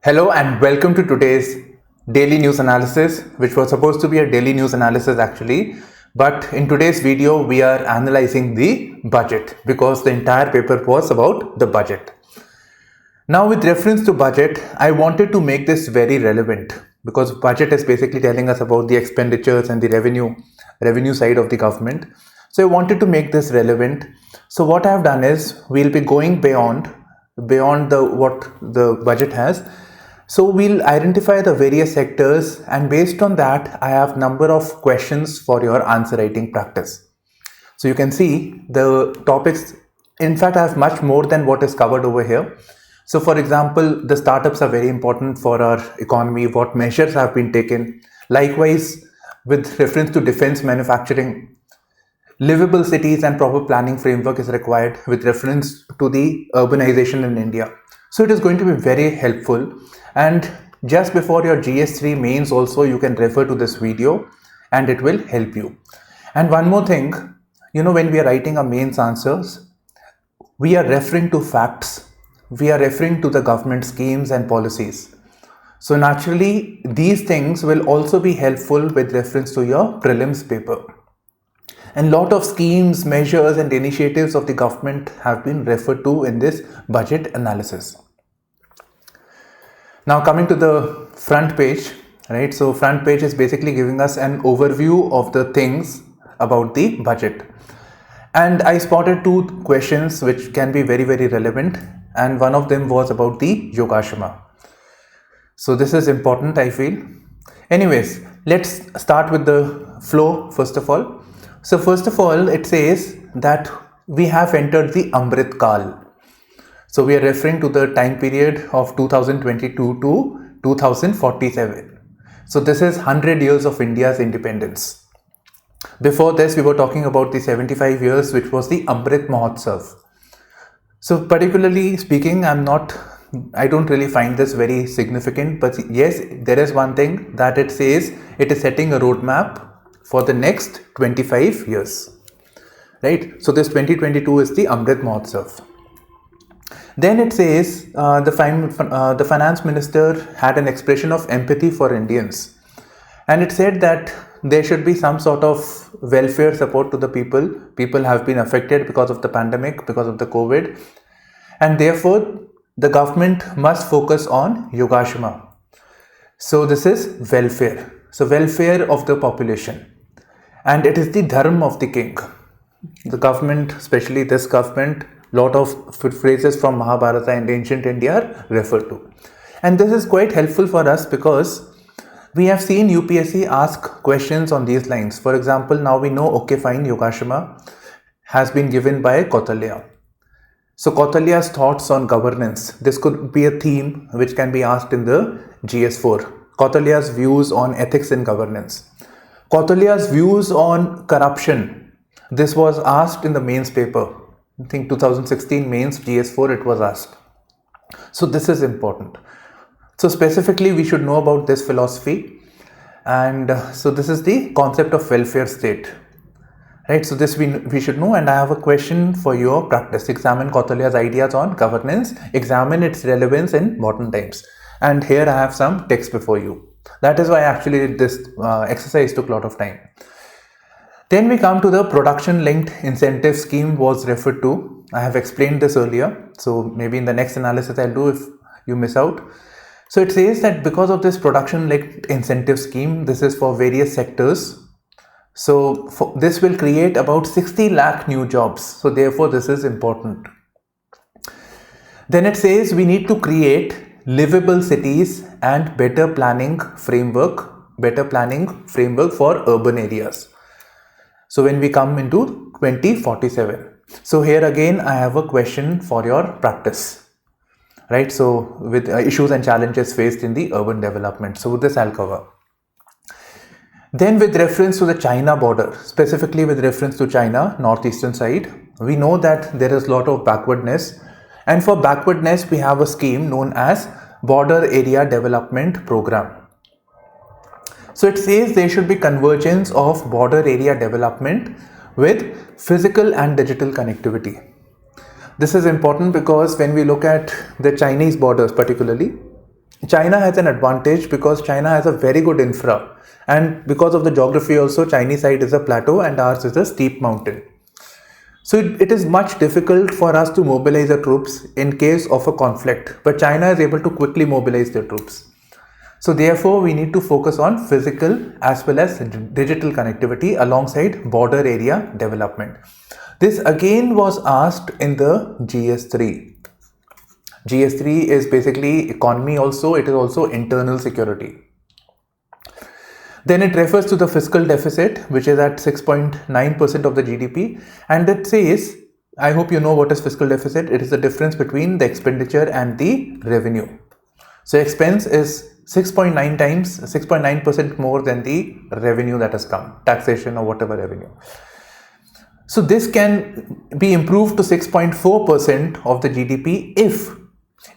Hello and welcome to today's daily news analysis, which was supposed to be a daily news analysis actually. But in today's video, we are analyzing the budget because the entire paper was about the budget. Now, with reference to budget, I wanted to make this very relevant because budget is basically telling us about the expenditures and the revenue side of the government. So I wanted to make this relevant. So what I have done is we'll be going beyond what the budget has. So we'll identify the various sectors, and based on that, I have number of questions for your answer writing practice. So you can see the topics. In fact, I have much more than what is covered over here. So for example, the startups are very important for our economy. What measures have been taken? Likewise, with reference to defense manufacturing, livable cities and proper planning framework is required with reference to the urbanization in India. So it is going to be very helpful. And just before your GS3 mains also, you can refer to this video and it will help you. And one more thing, when we are writing our mains answers, we are referring to facts. We are referring to the government schemes and policies. So naturally, these things will also be helpful with reference to your prelims paper. And lot of schemes, measures and initiatives of the government have been referred to in this budget analysis. Now coming to the front page, right? So front page is basically giving us an overview of the things about the budget. And I spotted two questions which can be very, very relevant. And one of them was about the Yogashama. So this is important, I feel. Anyways, let's start with the flow first of all. So first of all, it says that we have entered the Amrit Kal. So we are referring to the time period of 2022 to 2047. So this is 100 years of India's independence. Before this, we were talking about the 75 years, which was the Amrit Mahotsav. So particularly speaking, I don't really find this very significant, but yes, there is one thing that it says it is setting a roadmap for the next 25 years, right? So this 2022 is the Amrit Mahotsav. Then it says the finance minister had an expression of empathy for Indians, and it said that there should be some sort of welfare support to the people. People have been affected because of the pandemic, because of the COVID, and therefore the government must focus on Yogashama. So this is welfare. So welfare of the population. And it is the dharma of the king. The government, especially this government, lot of phrases from Mahabharata and ancient India are referred to. And this is quite helpful for us because we have seen UPSC ask questions on these lines. For example, now we know, okay, fine, Yogashama has been given by Kautilya. So Kautilya's thoughts on governance. This could be a theme which can be asked in the GS4. Kautilya's views on ethics and governance. Kautilya's views on corruption. This was asked in the mains paper. I think 2016 mains GS4 it was asked. So this is important. So specifically we should know about this philosophy, and so this is the concept of welfare state, right? So this we should know. And I have a question for your practice. Examine Kautilya's ideas on governance, examine its relevance in modern times. And here I have some text before you. That is why actually this exercise took a lot of time. Then we come to the production linked incentive scheme was referred to. I have explained this earlier. So maybe in the next analysis I'll do if you miss out. So it says that because of this production linked incentive scheme, this is for various sectors. So this will create about 60 lakh new jobs. So therefore this is important. Then it says we need to create livable cities and better planning framework for urban areas. So when we come into 2047. So here again, I have a question for your practice, right? So with issues and challenges faced in the urban development. So this I'll cover. Then with reference to the China border, specifically with reference to China, northeastern side, we know that there is a lot of backwardness. And for backwardness, we have a scheme known as Border Area Development Program. So it says there should be convergence of border area development with physical and digital connectivity. This is important because when we look at the Chinese borders particularly, China has an advantage because China has a very good infra, and because of the geography also, Chinese side is a plateau and ours is a steep mountain. So it is much difficult for us to mobilize the troops in case of a conflict, but China is able to quickly mobilize their troops. So therefore, we need to focus on physical as well as digital connectivity alongside border area development. This again was asked in the GS3. GS3 is basically economy also, it is also internal security. Then it refers to the fiscal deficit, which is at 6.9% of the GDP, and it says, I hope you know what is fiscal deficit. It is the difference between the expenditure and the revenue. So expense is 6.9% more than the revenue that has come, taxation or whatever revenue. So this can be improved to 6.4% of the GDP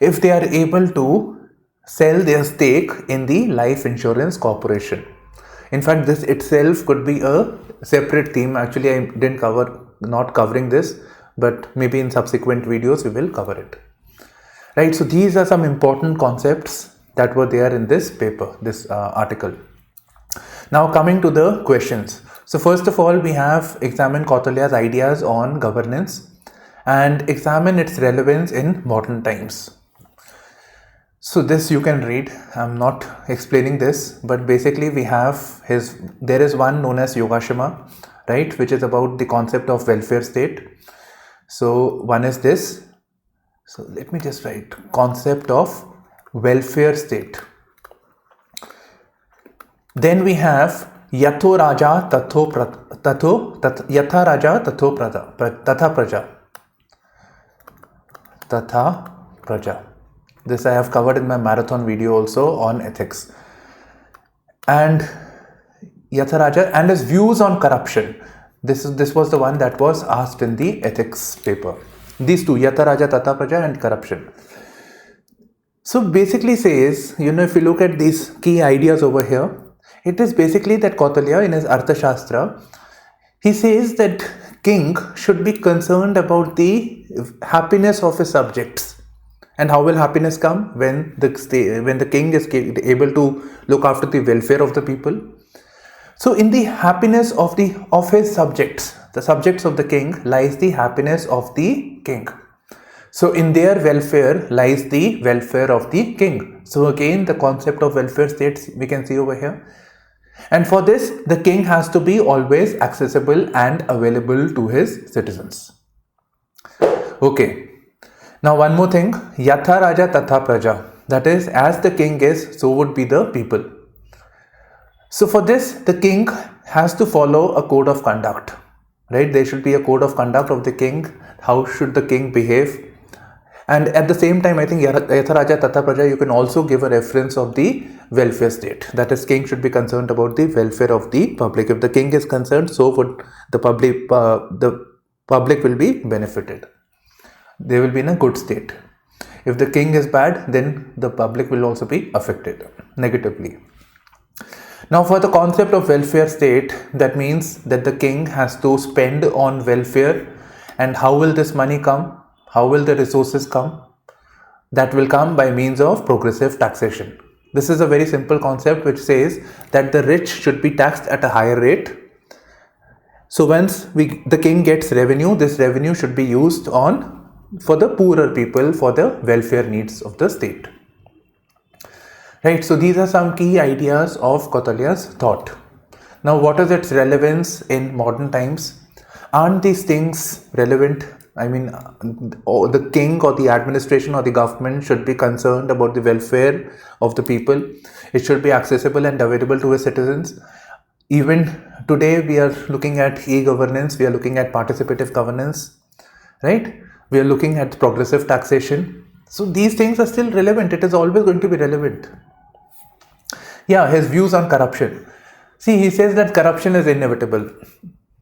if they are able to sell their stake in the life insurance corporation. In fact, this itself could be a separate theme. Actually, I didn't not covering this, but maybe in subsequent videos we will cover it. Right, so these are some important concepts that were there in this paper, this article. Now coming to the questions. So first of all, we have examined Kautilya's ideas on governance and examine its relevance in modern times. So this you can read. I'm not explaining this, but basically we have there is one known as Yogashima, right, which is about the concept of welfare state. So one is this. So let me just write concept of welfare state. Then we have Yatho Raja Yatha Raja Tatha Praja. This I have covered in my marathon video also on ethics. And Yatha Raja and his views on corruption. This was the one that was asked in the ethics paper. These two, Yatha Raja, Tatha Praja and corruption. So basically says, if you look at these key ideas over here, it is basically that Kautilya in his Arthashastra, he says that king should be concerned about the happiness of his subjects. And how will happiness come? When the king is able to look after the welfare of the people. So in the happiness of his subjects, the subjects of the king, lies the happiness of the king. So in their welfare lies the welfare of the king. So again, the concept of welfare states we can see over here. And for this, the king has to be always accessible and available to his citizens. Okay. Now one more thing, Yatha Raja Tatha Praja. That is, as the king is, so would be the people. So for this, the king has to follow a code of conduct. Right? There should be a code of conduct of the king. How should the king behave? And at the same time, I think Yatha Raja Tatha Praja, you can also give a reference of the welfare state. That is, king should be concerned about the welfare of the public. If the king is concerned, so would the public will be benefited. They will be in a good state. If the king is bad, then the public will also be affected negatively. Now for the concept of welfare state, that means that the king has to spend on welfare. And how will this money come? How will the resources come? That will come by means of progressive taxation. This is a very simple concept which says that the rich should be taxed at a higher rate. So once the king gets revenue, this revenue should be used for the poorer people, for the welfare needs of the state. Right, so these are some key ideas of Kautilya's thought. Now what is its relevance in modern times? Aren't these things relevant? I mean, the king or the administration or the government should be concerned about the welfare of the people. It should be accessible and available to its citizens. Even today we are looking at e-governance, we are looking at participative governance, right? We are looking at progressive taxation. So these things are still relevant. It is always going to be relevant. Yeah, his views on corruption. See, he says that corruption is inevitable.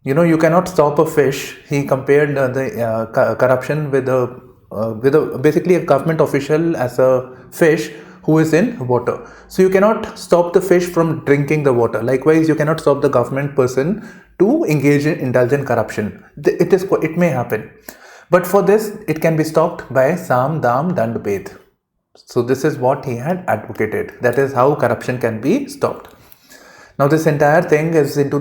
You cannot stop a fish. He compared the corruption with basically a government official as a fish who is in water. So you cannot stop the fish from drinking the water. Likewise, you cannot stop the government person to engage in indulgent corruption. It may happen. But for this, it can be stopped by Sam, Dam, Dand, Bhed. So this is what he had advocated. That is how corruption can be stopped. Now this entire thing is into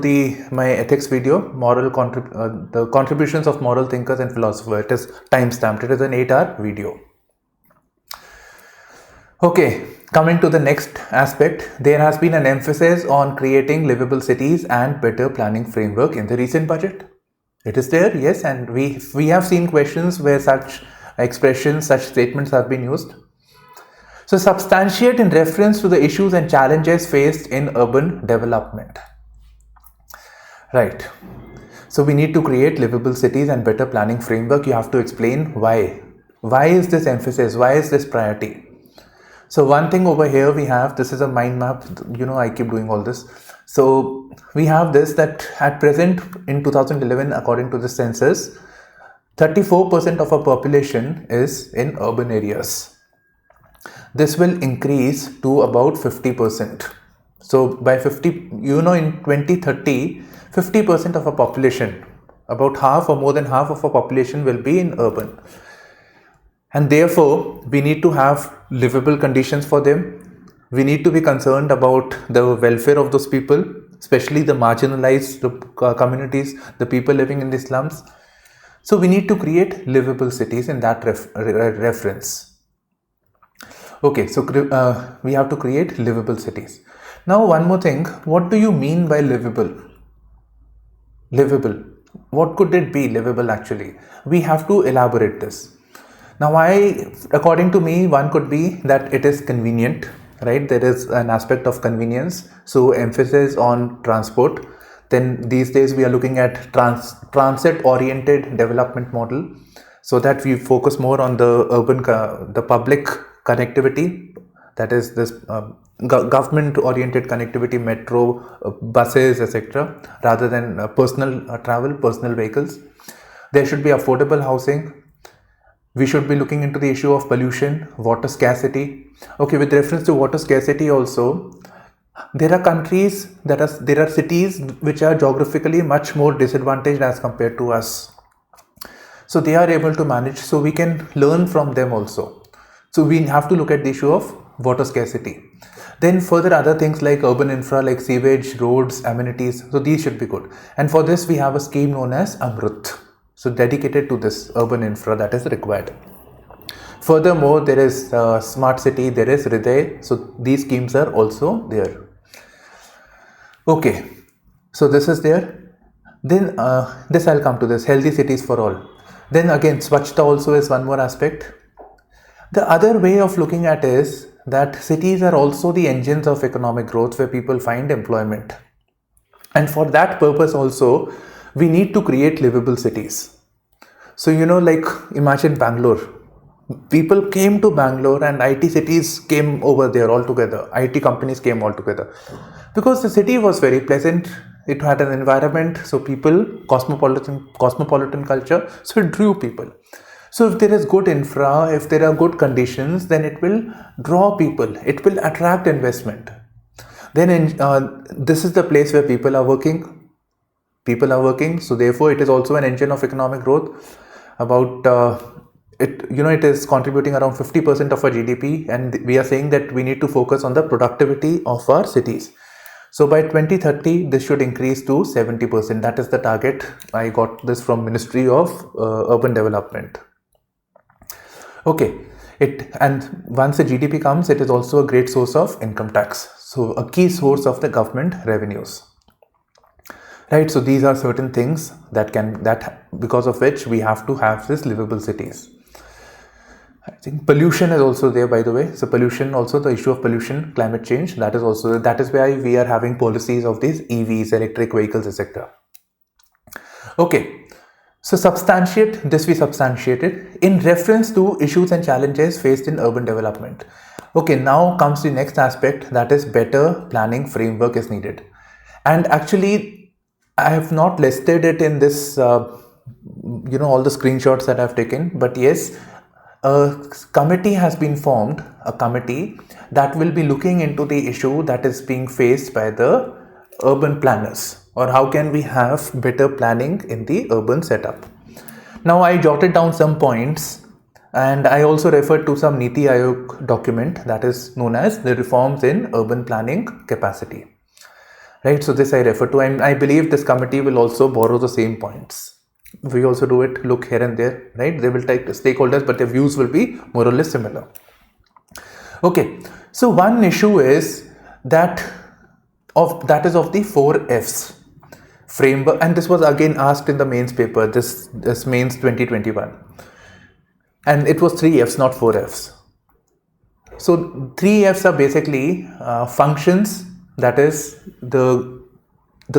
my ethics video, the contributions of moral thinkers and philosophers. It is time stamped. It is an 8-hour video. Okay, coming to the next aspect, there has been an emphasis on creating livable cities and better planning framework in the recent budget. It is there, yes, and we have seen questions where such expressions, such statements have been used. So substantiate in reference to the issues and challenges faced in urban development. Right. So we need to create livable cities and better planning framework. You have to explain why. Why is this emphasis? Why is this priority? So one thing over here we have, this is a mind map, I keep doing all this. So we have this, that at present in 2011, according to the census, 34% of our population is in urban areas. This will increase to about 50%. So by in 2030, 50% of our population, about half or more than half of our population will be in urban. And therefore, we need to have livable conditions for them. We need to be concerned about the welfare of those people, especially the marginalized communities, the people living in the slums. So we need to create livable cities in that reference. Okay, so we have to create livable cities. Now, one more thing. What do you mean by livable? Livable. What could it be livable actually? We have to elaborate this. Now, according to me, one could be that it is convenient, right? There is an aspect of convenience. So emphasis on transport. Then these days we are looking at transit-oriented development model, so that we focus more on the the public connectivity. That is this government-oriented connectivity, metro, buses, etc., rather than personal travel, personal vehicles. There should be affordable housing. We should be looking into the issue of pollution, water scarcity. Okay, with reference to water scarcity also, there are countries, there are cities which are geographically much more disadvantaged as compared to us. So they are able to manage, so we can learn from them also. So we have to look at the issue of water scarcity. Then further other things like urban infra, like sewage, roads, amenities. So these should be good. And for this we have a scheme known as Amrut. So dedicated to this urban infra that is required. Furthermore, there is Smart City, there is Hriday. So these schemes are also there. Okay, so this is there. Then this I'll come to this, healthy cities for all. Then again, Swachhta also is one more aspect. The other way of looking at is that cities are also the engines of economic growth where people find employment. And for that purpose also, we need to create livable cities. So, like imagine Bangalore. People came to Bangalore and IT cities came over there altogether. IT companies came all together. Because the city was very pleasant. It had an environment. So people, cosmopolitan culture. So it drew people. So if there is good infra, if there are good conditions, then it will draw people. It will attract investment. Then this is the place where people are working. So therefore it is also an engine of economic growth. About it is contributing around 50% of our GDP, and we are saying that we need to focus on the productivity of our cities. So by 2030 this should increase to 70%. That is the target. I got this from Ministry of Urban Development. Okay, and once the GDP comes, it is also a great source of income tax. So a key source of the government revenues. Right, so these are certain things that because of which we have to have these livable cities. I think pollution is also there, by the way. So pollution, also the issue of pollution, climate change, that is why we are having policies of these EVs, electric vehicles, etc. Okay, so we substantiated in reference to issues and challenges faced in urban development. Okay, now comes the next aspect, that is better planning framework is needed. And actually, I have not listed it in this, all the screenshots that I've taken, but yes, a committee has been formed, a committee that will be looking into the issue that is being faced by the urban planners, or how can we have better planning in the urban setup. Now I jotted down some points And I also referred to some Niti Aayog document that is known as the Reforms in Urban Planning Capacity. Right, so this I refer to, and I believe this committee will also borrow the same points. We also do it, look here and there, right? They will take the stakeholders, but their views will be more or less similar. Okay, so one issue is that is of the 4Fs framework, and this was again asked in the mains paper, this mains 2021, and it was 3Fs, not 4Fs. So 3Fs are basically functions, that is the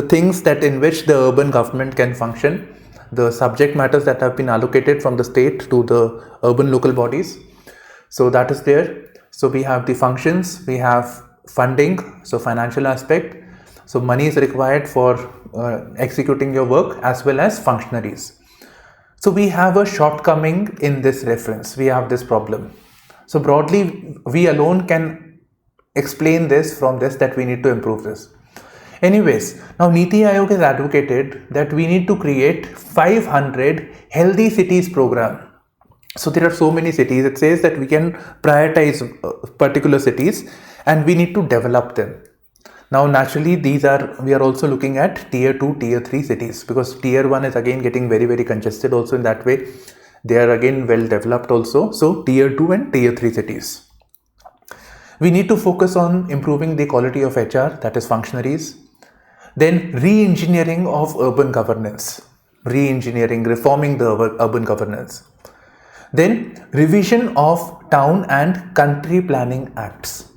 things that in which the urban government can function, the subject matters that have been allocated from the state to the urban local bodies. So that is there. So we have the functions, we have funding, so financial aspect, so money is required for executing your work, as well as functionaries. So we have a shortcoming in this reference, we have this problem. So broadly, we alone can explain this from this, that we need to improve this. Anyways, now Niti Aayog has advocated that we need to create 500 healthy cities program. So there are so many cities, it says that we can prioritize particular cities and we need to develop them. Now naturally we are also looking at tier 2, tier 3 cities, because tier 1 is again getting very, very congested also in that way. They are again well developed also. So tier 2 and tier 3 cities. We need to focus on improving the quality of HR, that is functionaries. Then re-engineering of urban governance, reforming the urban governance. Then revision of town and country planning acts.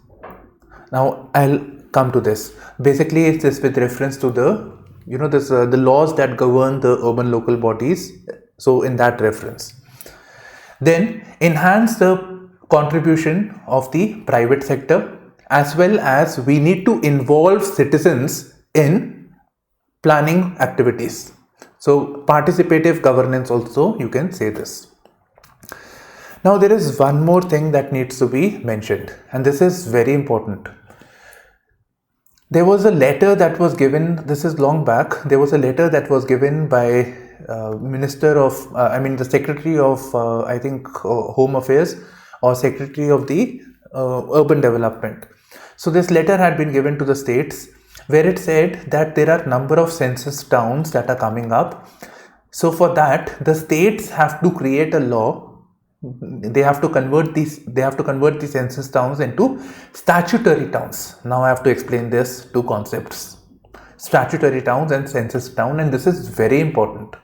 Now I'll come to this. Basically it's this with reference to the, the laws that govern the urban local bodies. So in that reference. Then enhance the contribution of the private sector, as well as we need to involve citizens in planning activities. So participative governance also, you can say this. Now there is one more thing that needs to be mentioned, and this is very important. There was a letter that was given, this is long back, there was a letter that was given by the Secretary of Home Affairs, or Secretary of the Urban Development. So this letter had been given to the states, where it said that there are number of census towns that are coming up. So for that, the states have to create a law. They have to convert these census towns into statutory towns. Now I have to explain this two concepts: statutory towns and census town, and this is very important.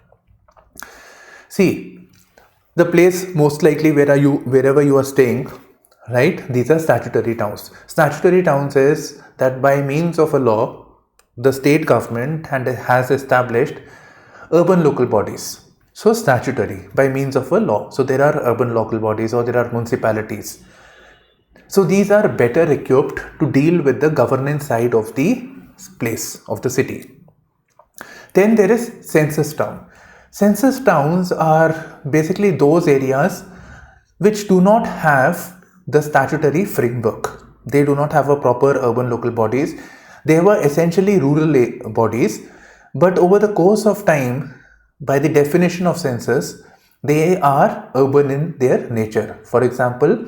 See, the place most likely wherever you are staying, right? These are statutory towns. Statutory towns is that by means of a law, the state government has established urban local bodies. So statutory, by means of a law. So there are urban local bodies, or there are municipalities. So these are better equipped to deal with the governance side of the place, of the city. Then there is census town. Census towns are basically those areas which do not have the statutory framework. They do not have a proper urban local bodies. They were essentially rural bodies, but over the course of time, by the definition of census, they are urban in their nature. For example,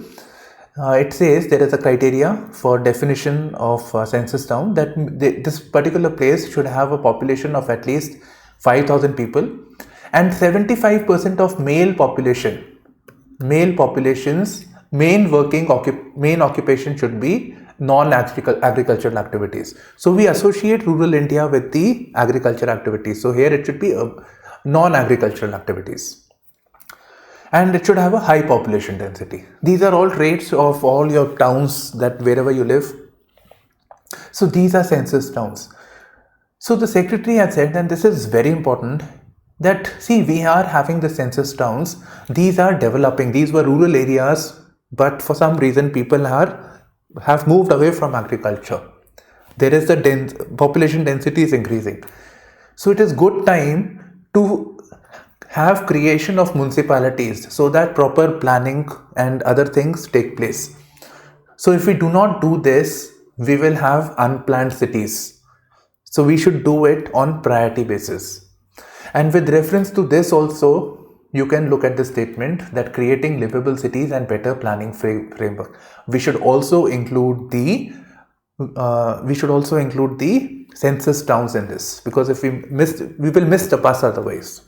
it says there is a criteria for definition of census town that this particular place should have a population of at least 5,000 people, and 75% of male population's main occupation should be non-agricultural activities. So we associate rural India with the agriculture activities. So here it should be non-agricultural activities, and it should have a high population density. These are all traits of all your towns, that wherever you live. So these are census towns. So the secretary had said, and this is very important, that see, we are having the census towns. These are developing. These were rural areas, but for some reason people have moved away from agriculture. There is the population density is increasing. So it is good time to have creation of municipalities, so that proper planning and other things take place. So if we do not do this, we will have unplanned cities. So we should do it on priority basis. And with reference to this also, you can look at the statement that creating livable cities and better planning framework. We should also include the census towns in this, because if we will miss the bus otherwise.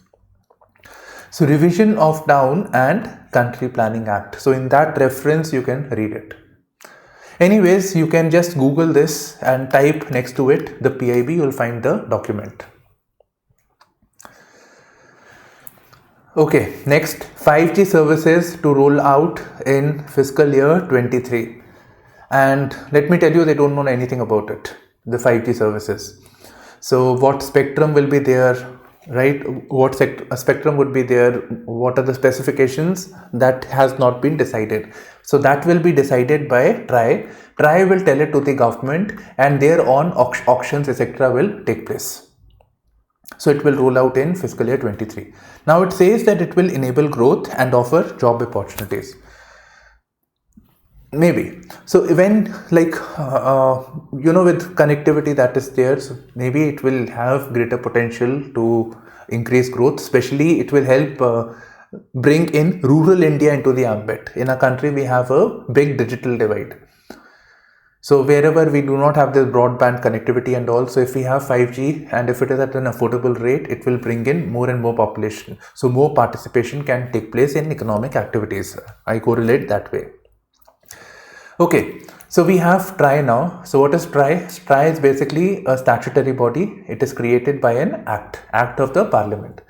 So revision of Town and Country Planning Act. So in that reference you can read it. Anyways, you can just Google this and type next to it the PIB, you will find the document. Okay, next, 5G services to roll out in fiscal year 23. And let me tell you, they don't know anything about it, the 5G services. So what spectrum will be there, right? What spectrum would be there? What are the specifications? That has not been decided. So that will be decided by TRAI. TRAI will tell it to the government, and thereon auctions etc. will take place. So it will roll out in fiscal year 23. Now it says that it will enable growth and offer job opportunities. Maybe. So when with connectivity that is there, so maybe it will have greater potential to increase growth. Especially it will help bring in rural India into the ambit. In our country, we have a big digital divide. So wherever we do not have this broadband connectivity and also if we have 5G and if it is at an affordable rate, it will bring in more and more population. So more participation can take place in economic activities. I correlate that way. Okay, so we have TRAI now. So what is TRAI? TRAI is basically a statutory body. It is created by an act of the parliament.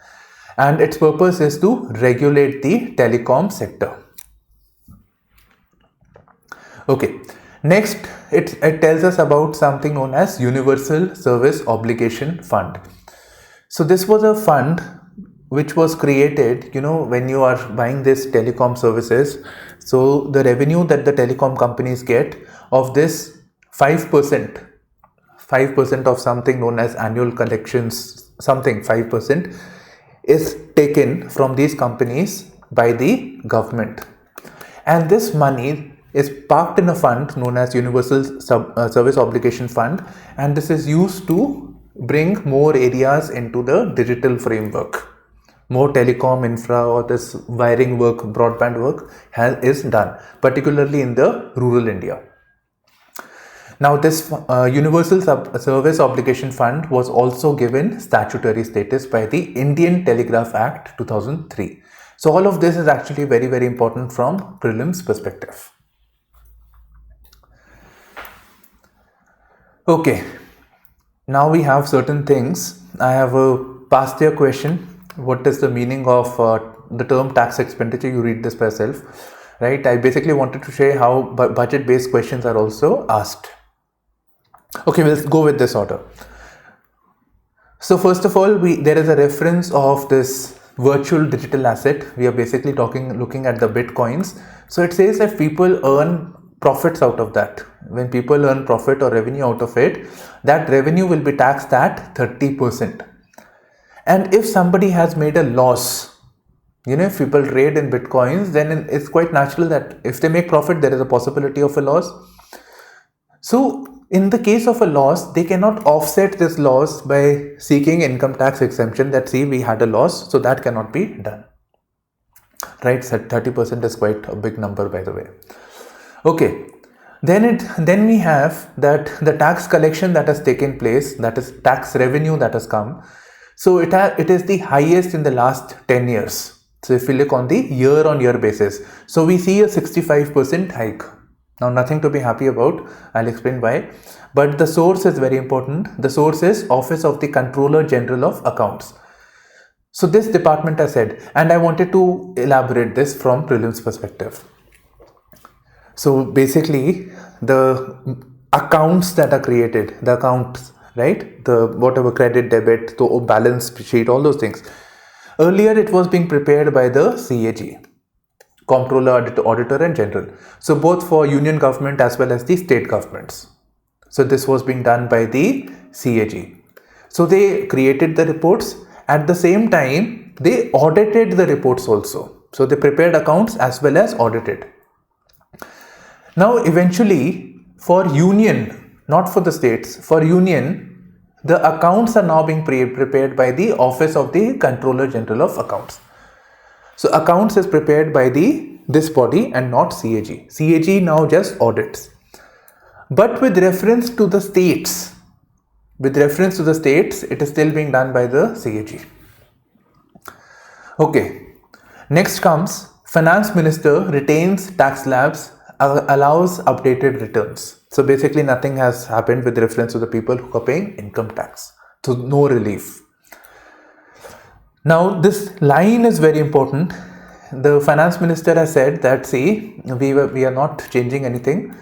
And its purpose is to regulate the telecom sector. Okay. Next, it tells us about something known as Universal Service Obligation Fund. So this was a fund which was created, when you are buying this telecom services. So the revenue that the telecom companies get of this 5% of something known as annual collections, 5% is taken from these companies by the government. And this money is parked in a fund known as Universal Service Obligation Fund, and this is used to bring more areas into the digital framework. More telecom infra or this wiring work, broadband work is done, particularly in the rural India. Now this Universal Service Obligation Fund was also given statutory status by the Indian Telegraph Act 2003. So all of this is actually very, very important from prelims perspective. Okay, now we have certain things. I have a past year question. What is the meaning of the term tax expenditure? You read this by yourself, right? I basically wanted to share how budget based questions are also asked. Okay, we'll go with this order. So first of all, there is a reference of this virtual digital asset. We are basically looking at the bitcoins. So it says that people earn profits out of that. When people earn profit or revenue out of it, that revenue will be taxed at 30%. And if somebody has made a loss, if people trade in bitcoins, then it's quite natural that if they make profit, there is a possibility of a loss. So in the case of a loss, they cannot offset this loss by seeking income tax exemption that see we had a loss, so that cannot be done. Right, so 30% is quite a big number, by the way. Okay, then we have that the tax collection that has taken place, that is tax revenue that has come. So it is the highest in the last 10 years. So if we look on the year-on-year basis, so we see a 65% hike. Now nothing to be happy about, I'll explain why. But the source is very important. The source is Office of the Controller General of Accounts. So this department has said, and I wanted to elaborate this from prelims perspective. So basically the accounts that are created, the accounts, right? The whatever credit, debit, the balance sheet, all those things. Earlier it was being prepared by the CAG, Comptroller, Auditor and General. So both for union government as well as the state governments. So this was being done by the CAG. So they created the reports. At the same time, they audited the reports also. So they prepared accounts as well as audited. Now eventually for union, not for the states, for union, the accounts are now being prepared by the Office of the Controller General of Accounts. So accounts is prepared by this body and not CAG. CAG now just audits. But with reference to the states, it is still being done by the CAG. Okay. Next comes Finance Minister retains tax slabs, allows updated returns. So basically nothing has happened with reference to the people who are paying income tax. So no relief. Now this line is very important. The Finance Minister has said that, see, we are not changing anything,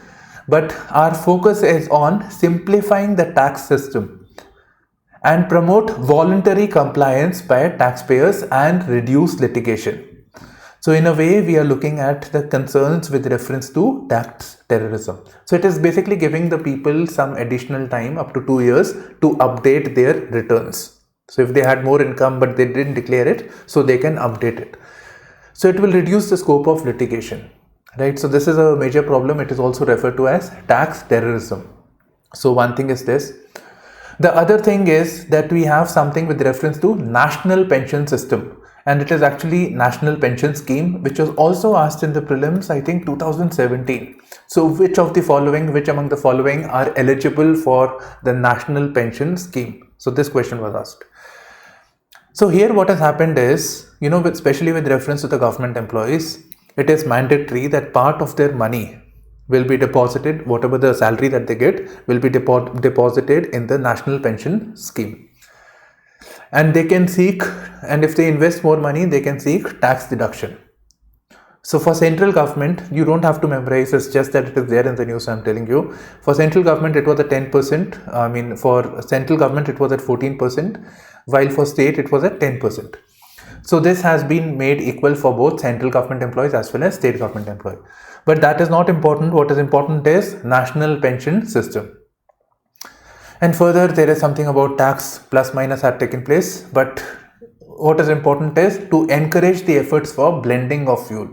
but our focus is on simplifying the tax system and promote voluntary compliance by taxpayers and reduce litigation. So in a way, we are looking at the concerns with reference to tax terrorism. So it is basically giving the people some additional time, up to 2 years, to update their returns. So if they had more income but they didn't declare it, so they can update it. So it will reduce the scope of litigation, right? So this is a major problem. It is also referred to as tax terrorism. So one thing is this. The other thing is that we have something with reference to national pension system. And it is actually National Pension Scheme, which was also asked in the prelims, I think 2017. So which among the following are eligible for the National Pension Scheme? So this question was asked. So here what has happened is, especially with reference to the government employees, it is mandatory that part of their money will be deposited, whatever the salary that they get will be deposited in the National Pension Scheme. And they can seek, and if they invest more money, they can seek tax deduction. So for central government, you don't have to memorize, it's just that it is there in the news, I'm telling you. For central government, it was at 10%. For central government, it was at 14%, while for state, it was at 10%. So this has been made equal for both central government employees as well as state government employees. But that is not important. What is important is national pension system. And further, there is something about tax plus minus had taken place. But what is important is to encourage the efforts for blending of fuel.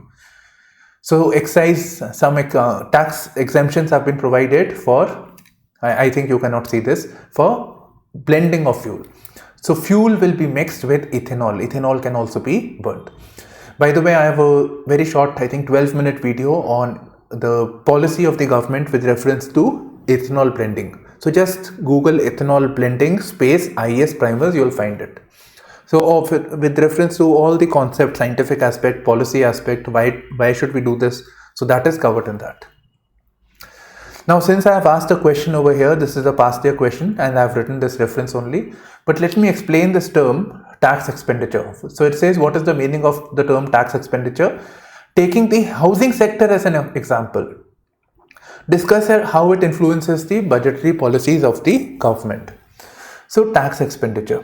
So excise, some tax exemptions have been provided for, I think you cannot see this, for blending of fuel. So fuel will be mixed with ethanol. Ethanol can also be burnt. By the way, I have a very short, I think 12-minute video on the policy of the government with reference to ethanol blending. So just Google ethanol blending space IES primers, you will find it. So with reference to all the concept, scientific aspect, policy aspect, why should we do this? So that is covered in that. Now, since I have asked a question over here, this is a past year question and I have written this reference only. But let me explain this term tax expenditure. So it says, what is the meaning of the term tax expenditure? Taking the housing sector as an example. Discuss how it influences the budgetary policies of the government. So tax expenditure,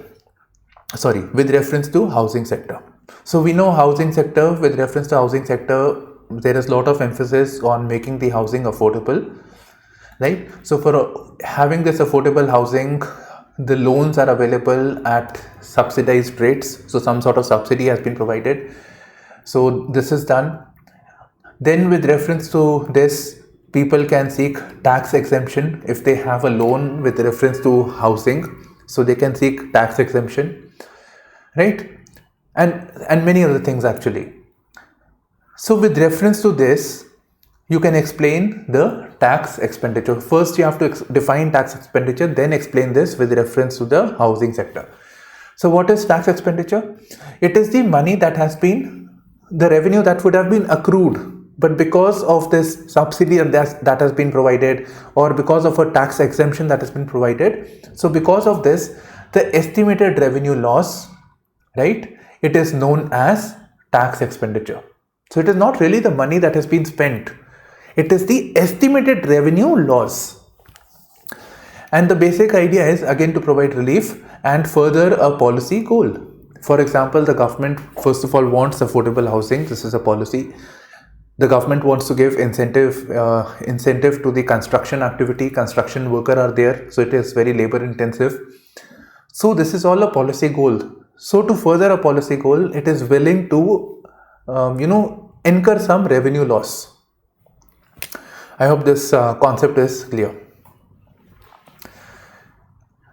with reference to housing sector. So we know housing sector, with reference to housing sector, there is a lot of emphasis on making the housing affordable, right? So for having this affordable housing, the loans are available at subsidized rates. So some sort of subsidy has been provided. So this is done. Then with reference to this, people can seek tax exemption if they have a loan with reference to housing. So they can seek tax exemption, right? And many other things actually. So with reference to this, you can explain the tax expenditure. First, you have to define tax expenditure, then explain this with reference to the housing sector. So what is tax expenditure? It is the money that has been, the revenue that would have been accrued, but because of this subsidy that has been provided, or because of a tax exemption that has been provided, so because of this, the estimated revenue loss, right, it is known as tax expenditure. So it is not really the money that has been spent, it is the estimated revenue loss. And the basic idea is again to provide relief and further a policy goal. For example, the government first of all wants affordable housing. This is a policy. The government wants to give incentive to the construction activity. Construction workers are there, so it is very labor intensive. So this is all a policy goal. So to further a policy goal, it is willing to incur some revenue loss. I hope this concept is clear.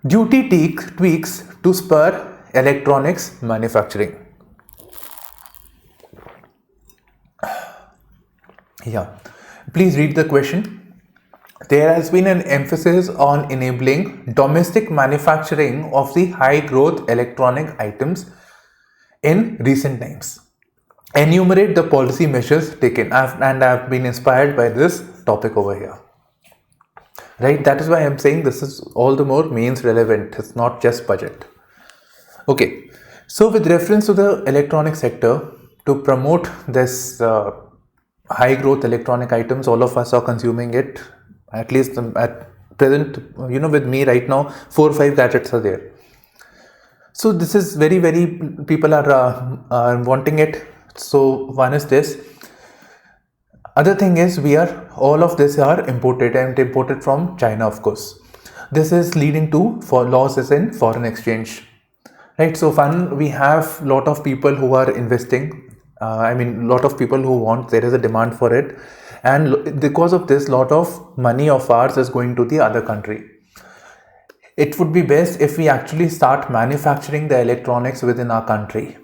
Duty tweaks to spur electronics manufacturing. Yeah, please read the question. There has been an emphasis on enabling domestic manufacturing of the high growth electronic items in recent times. Enumerate the policy measures taken, and I've been inspired by this topic over here. Right, that is why I'm saying this is all the more means relevant. It's not just budget. Okay, so with reference to the electronic sector, to promote this high growth electronic items, all of us are consuming it. At least at present, with me right now, 4 or 5 gadgets are there. So this is very people are wanting it. So one is this. Other thing is all of this are imported from China, of course. This is leading to losses in foreign exchange. Right, so we have lot of people who are investing. Lot of people who want, there is a demand for it, and because of this, lot of money of ours is going to the other country. It would be best if we actually start manufacturing the electronics within our country,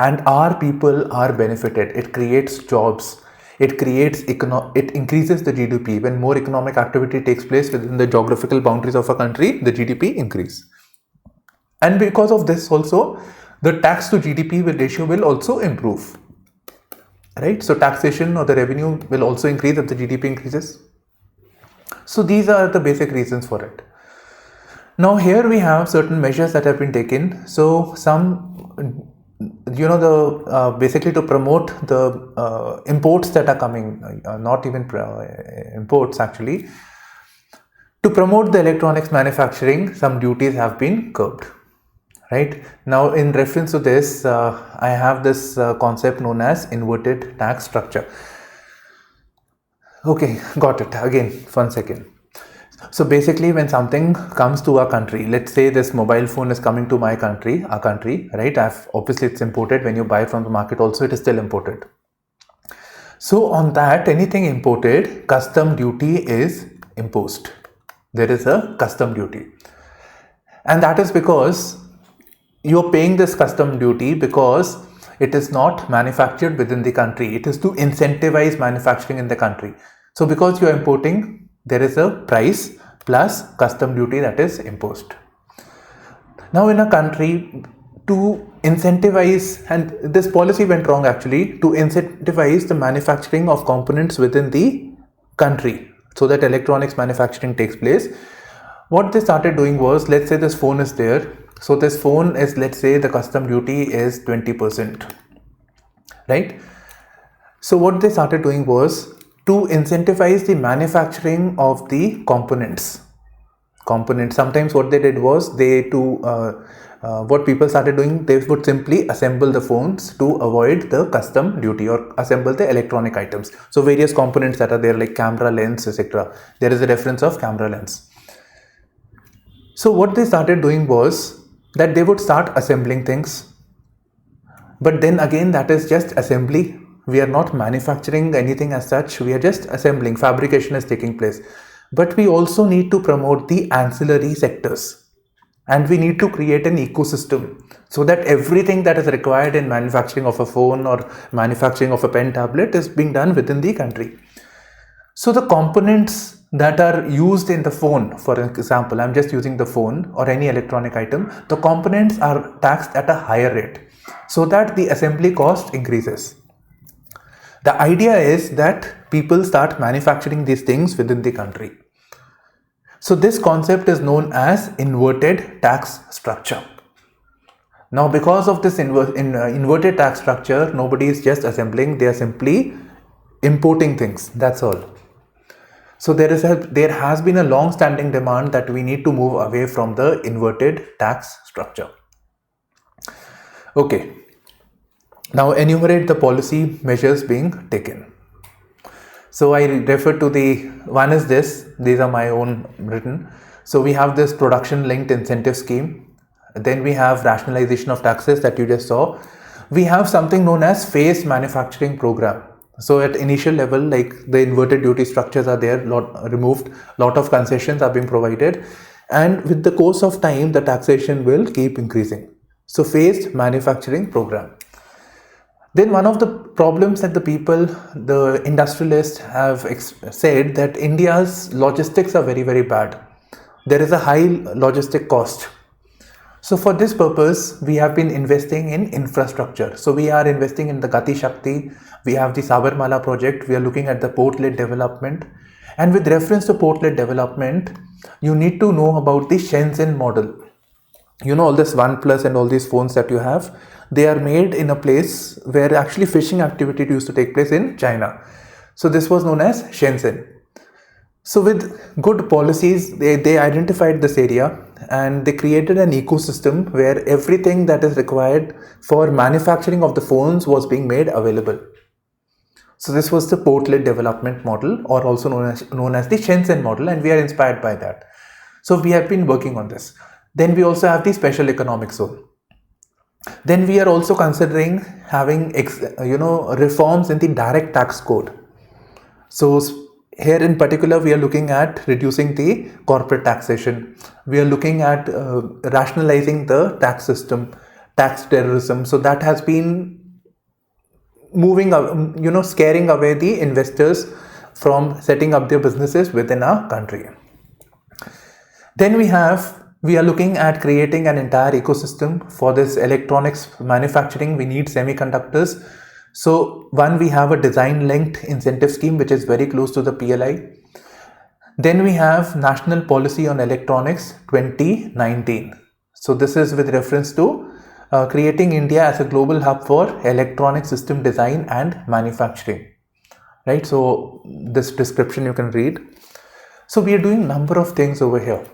and our people are benefited. It creates jobs. It increases the GDP. When more economic activity takes place within the geographical boundaries of a country, the GDP increase. And because of this also, the tax to GDP ratio will also improve. Right? So taxation or the revenue will also increase if the GDP increases. So these are the basic reasons for it. Now here we have certain measures that have been taken. So some, basically to promote the imports that are coming, not even imports actually. To promote the electronics manufacturing, some duties have been curbed. Right, now in reference to this, I have this concept known as inverted tax structure. Okay, got it. Again, 1 second. So basically, when something comes to our country, let's say this mobile phone is coming to our country, right? Obviously it's imported. When you buy from the market also, it is still imported. So on that, anything imported, custom duty is imposed. There is a custom duty. And that is because you're paying this custom duty because it is not manufactured within the country. It is to incentivize manufacturing in the country. So because you are importing, there is a price plus custom duty that is imposed. Now in a country, to incentivize, and this policy went wrong actually, to incentivize the manufacturing of components within the country so that electronics manufacturing takes place. What they started doing was, let's say this phone is there. So this phone is, let's say the custom duty is 20%, right? So what they started doing was to incentivize the manufacturing of the components. Sometimes what they did was what people started doing, they would simply assemble the phones to avoid the custom duty or assemble the electronic items. So various components that are there like camera lens, etc. There is a reference of camera lens. So what they started doing was that they would start assembling things, but then again that is just assembly. We are not manufacturing anything as such, we are just assembling. Fabrication is taking place, but we also need to promote the ancillary sectors, and we need to create an ecosystem so that everything that is required in manufacturing of a phone or manufacturing of a pen tablet is being done within the country. So the components that are used in the phone, for example, I'm just using the phone or any electronic item, the components are taxed at a higher rate so that the assembly cost increases. The idea is that people start manufacturing these things within the country. So this concept is known as inverted tax structure. Now because of this inverted tax structure, nobody is just assembling, they are simply importing things, that's all. So there has been a long-standing demand that we need to move away from the inverted tax structure. Okay. Now enumerate the policy measures being taken. So I refer to one is this, these are my own written. So we have this production linked incentive scheme. Then we have rationalization of taxes that you just saw. We have something known as phased manufacturing program. So at initial level, like the inverted duty structures are there, removed, lot of concessions are being provided, and with the course of time, the taxation will keep increasing. So phased manufacturing program. Then one of the problems that the industrialists have said that India's logistics are very, very bad. There is a high logistic cost. So for this purpose, we have been investing in infrastructure. So we are investing in the Gati Shakti. We have the Sabarmala project. We are looking at the port-led development. And with reference to port-led development, you need to know about the Shenzhen model. You know, all this OnePlus and all these phones that you have, they are made in a place where actually fishing activity used to take place in China. So this was known as Shenzhen. So with good policies, they identified this area and they created an ecosystem where everything that is required for manufacturing of the phones was being made available. So this was the port-led development model, or also known as the Shenzhen model, and we are inspired by that. So we have been working on this. Then we also have the special economic zone. Then we are also considering having reforms in the direct tax code. So here in particular, we are looking at reducing the corporate taxation. We are looking at rationalizing the tax system, tax terrorism. So that has been moving, scaring away the investors from setting up their businesses within our country. Then we are looking at creating an entire ecosystem for this electronics manufacturing. We need semiconductors. So we have a design linked incentive scheme which is very close to the PLI. Then we have National Policy on Electronics 2019. So this is with reference to creating India as a global hub for electronic system design and manufacturing. Right? So this description you can read. So we are doing a number of things over here.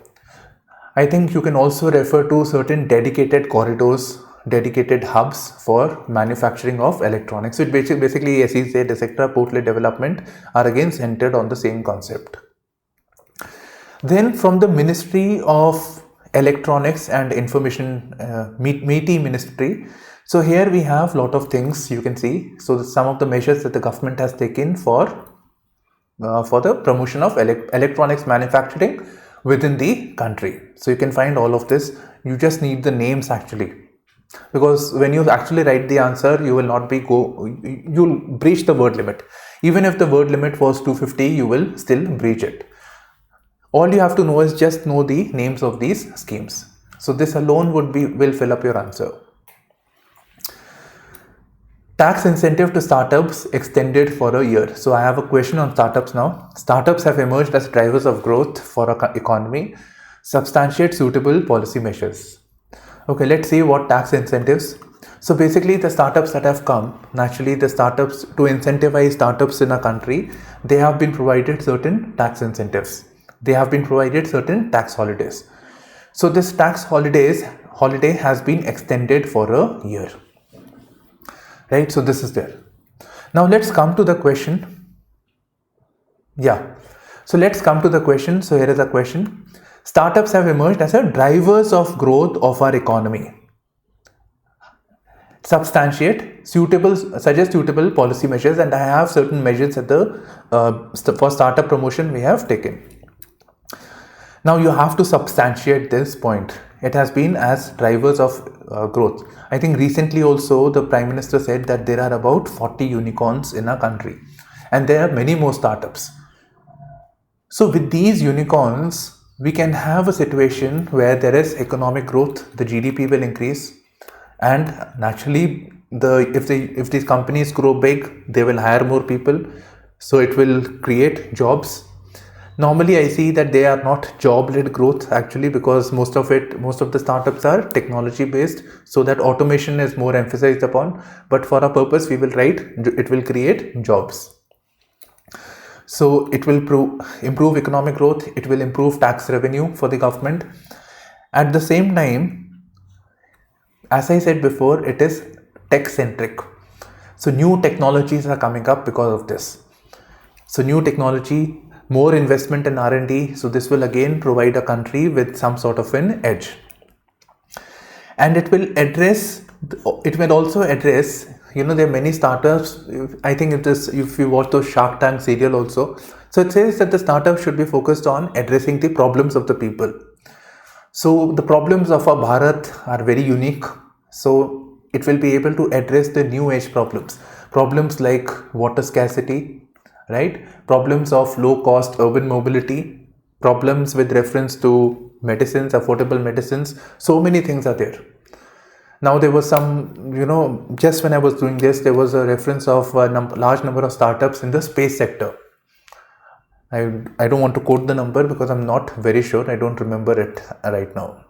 I think you can also refer to certain dedicated corridors, dedicated hubs for manufacturing of electronics. So basically SEZ, etc., port-led development are again centered on the same concept. Then from the Ministry of Electronics and Information, MeitY Ministry. So here we have a lot of things you can see. So some of the measures that the government has taken for the promotion of electronics manufacturing within the country. So you can find all of this. You just need the names actually, because when you actually write the answer, you will not you'll breach the word limit. Even if the word limit was 250, you will still breach it. All you have to know is just know the names of these schemes. So this alone will fill up your answer. Tax incentive to startups extended for a year. So I have a question on startups now. Startups have emerged as drivers of growth for our economy. Substantiate suitable policy measures. Okay, let's see what tax incentives. So basically the startups that have come, naturally the startups, to incentivize startups in a country, they have been provided certain tax incentives. They have been provided certain tax holidays. So this tax holiday has been extended for a year. Right, so this is there. Now let's come to the question. So let's come to the question. So here is a question. Startups have emerged as a drivers of growth of our economy. Suggest suitable policy measures, and I have certain measures at for startup promotion we have taken. Now you have to substantiate this point. It has been as drivers of growth. I think recently also the Prime Minister said that there are about 40 unicorns in our country and there are many more startups. So with these unicorns, we can have a situation where there is economic growth, the GDP will increase, and naturally if these companies grow big, they will hire more people, so it will create jobs. Normally I see that they are not job-led growth actually, because most of the startups are technology based, so that automation is more emphasized upon, but for our purpose we will write it will create jobs. So it will improve economic growth, it will improve tax revenue for the government. At the same time, as I said before, it is tech centric. So new technologies are coming up because of this. So new technology, more investment in R&D, so this will again provide a country with some sort of an edge. And it will also address, there are many startups. I think it is, if you watch the Shark Tank serial also, so it says that the startup should be focused on addressing the problems of the people. So the problems of our Bharat are very unique. So it will be able to address the new age problems like water scarcity, right? Problems of low cost urban mobility, problems with reference to medicines, affordable medicines. So many things are there. Now there was some, just when I was doing this, there was a reference of a large number of startups in the space sector. I don't want to quote the number because I'm not very sure. I don't remember it right now.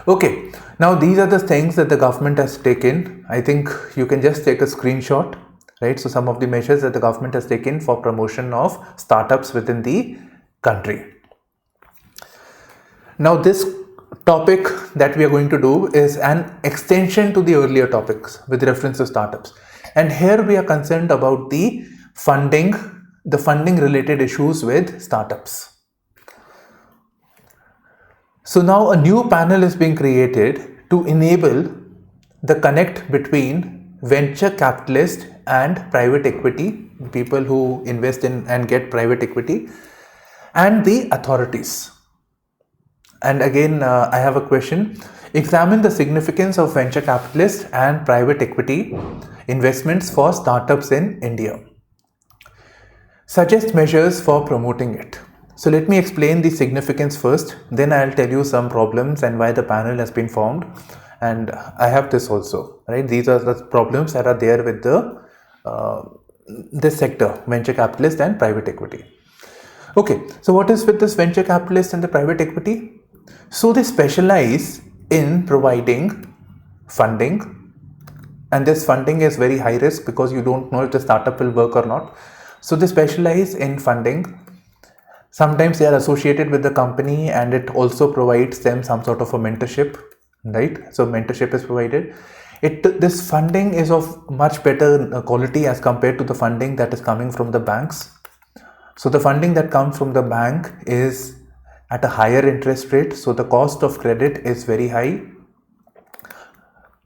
Okay, now these are the things that the government has taken. I think you can just take a screenshot, right? So some of the measures that the government has taken for promotion of startups within the country. Now this topic that we are going to do is an extension to the earlier topics with reference to startups. And here we are concerned about the funding related issues with startups. So now a new panel is being created to enable the connect between venture capitalists and private equity, people who invest in and get private equity, and the authorities. And again, I have a question. Examine the significance of venture capitalists and private equity investments for startups in India. Suggest measures for promoting it. So let me explain the significance first, then I'll tell you some problems and why the panel has been formed. And I have this also, right? These are the problems that are there with this sector, venture capitalist and private equity. Okay, so what is with this venture capitalist and the private equity? So they specialize in providing funding, and this funding is very high risk because you don't know if the startup will work or not. So they specialize in funding. Sometimes they are associated with the company and it also provides them some sort of a mentorship, right? So mentorship is provided. This funding is of much better quality as compared to the funding that is coming from the banks. So the funding that comes from the bank is at a higher interest rate. So the cost of credit is very high.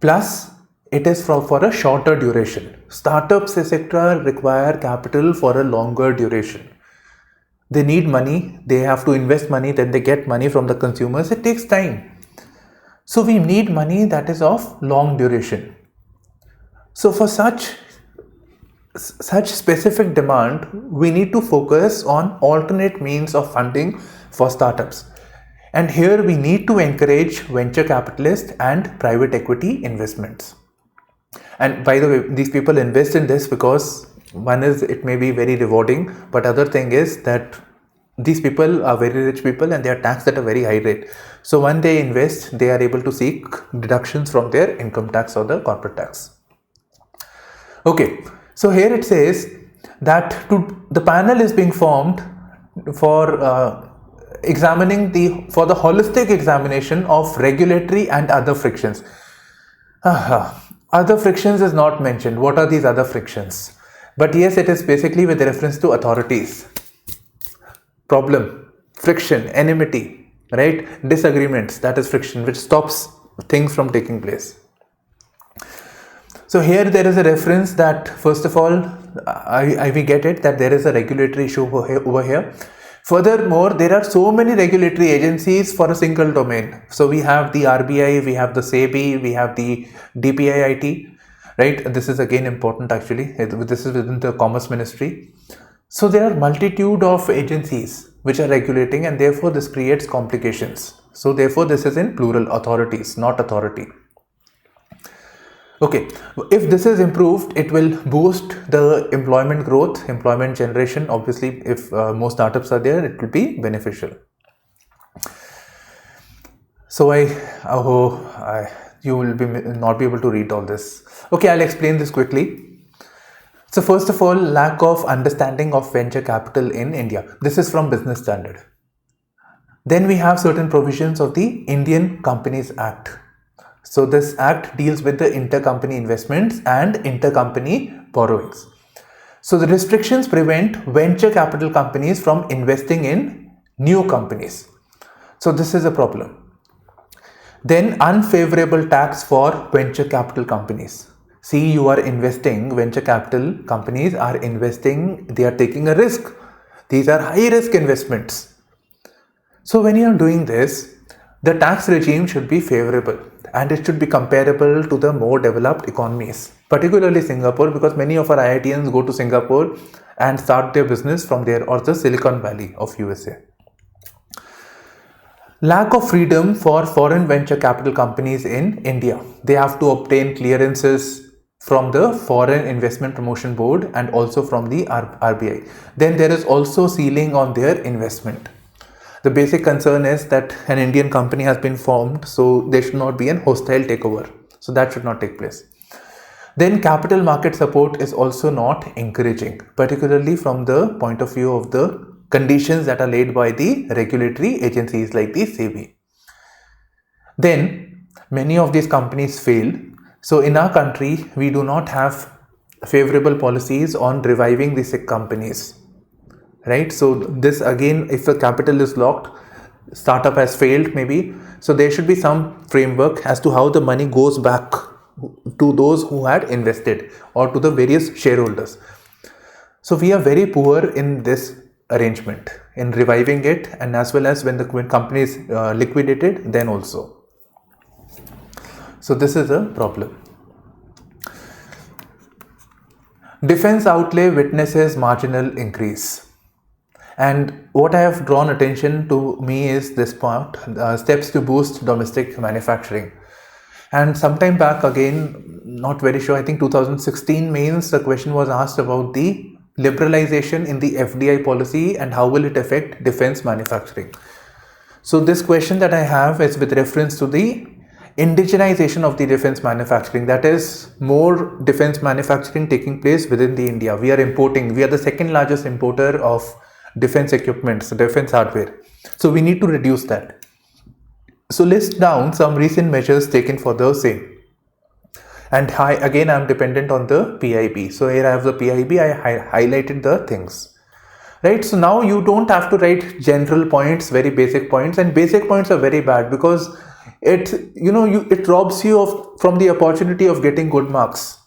Plus, it is for a shorter duration. Startups, etc. require capital for a longer duration. They need money, they have to invest money, then they get money from the consumers. It takes time. So we need money that is of long duration. So for such specific demand, we need to focus on alternate means of funding for startups. And here we need to encourage venture capitalists and private equity investments. And by the way, these people invest in this because one is it may be very rewarding, but other thing is that these people are very rich people and they are taxed at a very high rate. So when they invest, they are able to seek deductions from their income tax or the corporate tax. Okay, so here it says that the panel is being formed for examining for the holistic examination of regulatory and other frictions. Other frictions is not mentioned. What are these other frictions? But yes, it is basically with reference to authorities. Problem, friction, enmity, right? Disagreements, that is friction, which stops things from taking place. So here there is a reference that, first of all, we get it that there is a regulatory issue over here. Furthermore, there are so many regulatory agencies for a single domain. So we have the RBI, we have the SEBI, we have the DPIIT, right? This is again important actually. This is within the Commerce Ministry. So there are multitude of agencies which are regulating, and therefore this creates complications. So therefore this is in plural, authorities, not authority. Okay, if this is improved, it will boost the employment growth, employment generation. Obviously, if more startups are there, it will be beneficial. So you will not be able to read all this. Okay, I'll explain this quickly. So first of all, lack of understanding of venture capital in India. This is from Business Standard. Then we have certain provisions of the Indian Companies Act. So this act deals with the intercompany investments and intercompany borrowings. So the restrictions prevent venture capital companies from investing in new companies. So this is a problem. Then unfavorable tax for venture capital companies. See, you are investing, venture capital companies are investing, they are taking a risk. These are high risk investments. So when you are doing this, The tax regime should be favorable and it should be comparable to the more developed economies, particularly Singapore, because many of our IITians go to Singapore and start their business from there, or the Silicon Valley of USA. Lack of freedom for foreign venture capital companies in India. They have to obtain clearances from the Foreign Investment Promotion Board and also from the RBI. Then there is also ceiling on their investment. The basic concern is that an Indian company has been formed, so there should not be an hostile takeover. So that should not take place. Then capital market support is also not encouraging, particularly from the point of view of the conditions that are laid by the regulatory agencies like the SEBI. Then many of these companies fail. So in our country, we do not have favorable policies on reviving the sick companies. Right? So this again, if the capital is locked, startup has failed maybe. So there should be some framework as to how the money goes back to those who had invested or to the various shareholders. So we are very poor in this arrangement, in reviving it, and as well as when the company is liquidated, then also. So this is a problem. Defense outlay witnesses marginal increase. And what I have drawn attention to me is this part, steps to boost domestic manufacturing. And sometime back, again, not very sure, I think 2016 mains, the question was asked about the liberalization in the FDI policy and how will it affect defense manufacturing. So this question that I have is with reference to the indigenization of the defense manufacturing, that is more defense manufacturing taking place within the India. We are the second largest importer of defense equipments, defense hardware. So we need to reduce that. So list down some recent measures taken for the same. And again, I'm dependent on the PIB. So here I have the PIB, I highlighted the things. Right, so now you don't have to write general points, very basic points, and basic points are very bad because it robs you from the opportunity of getting good marks.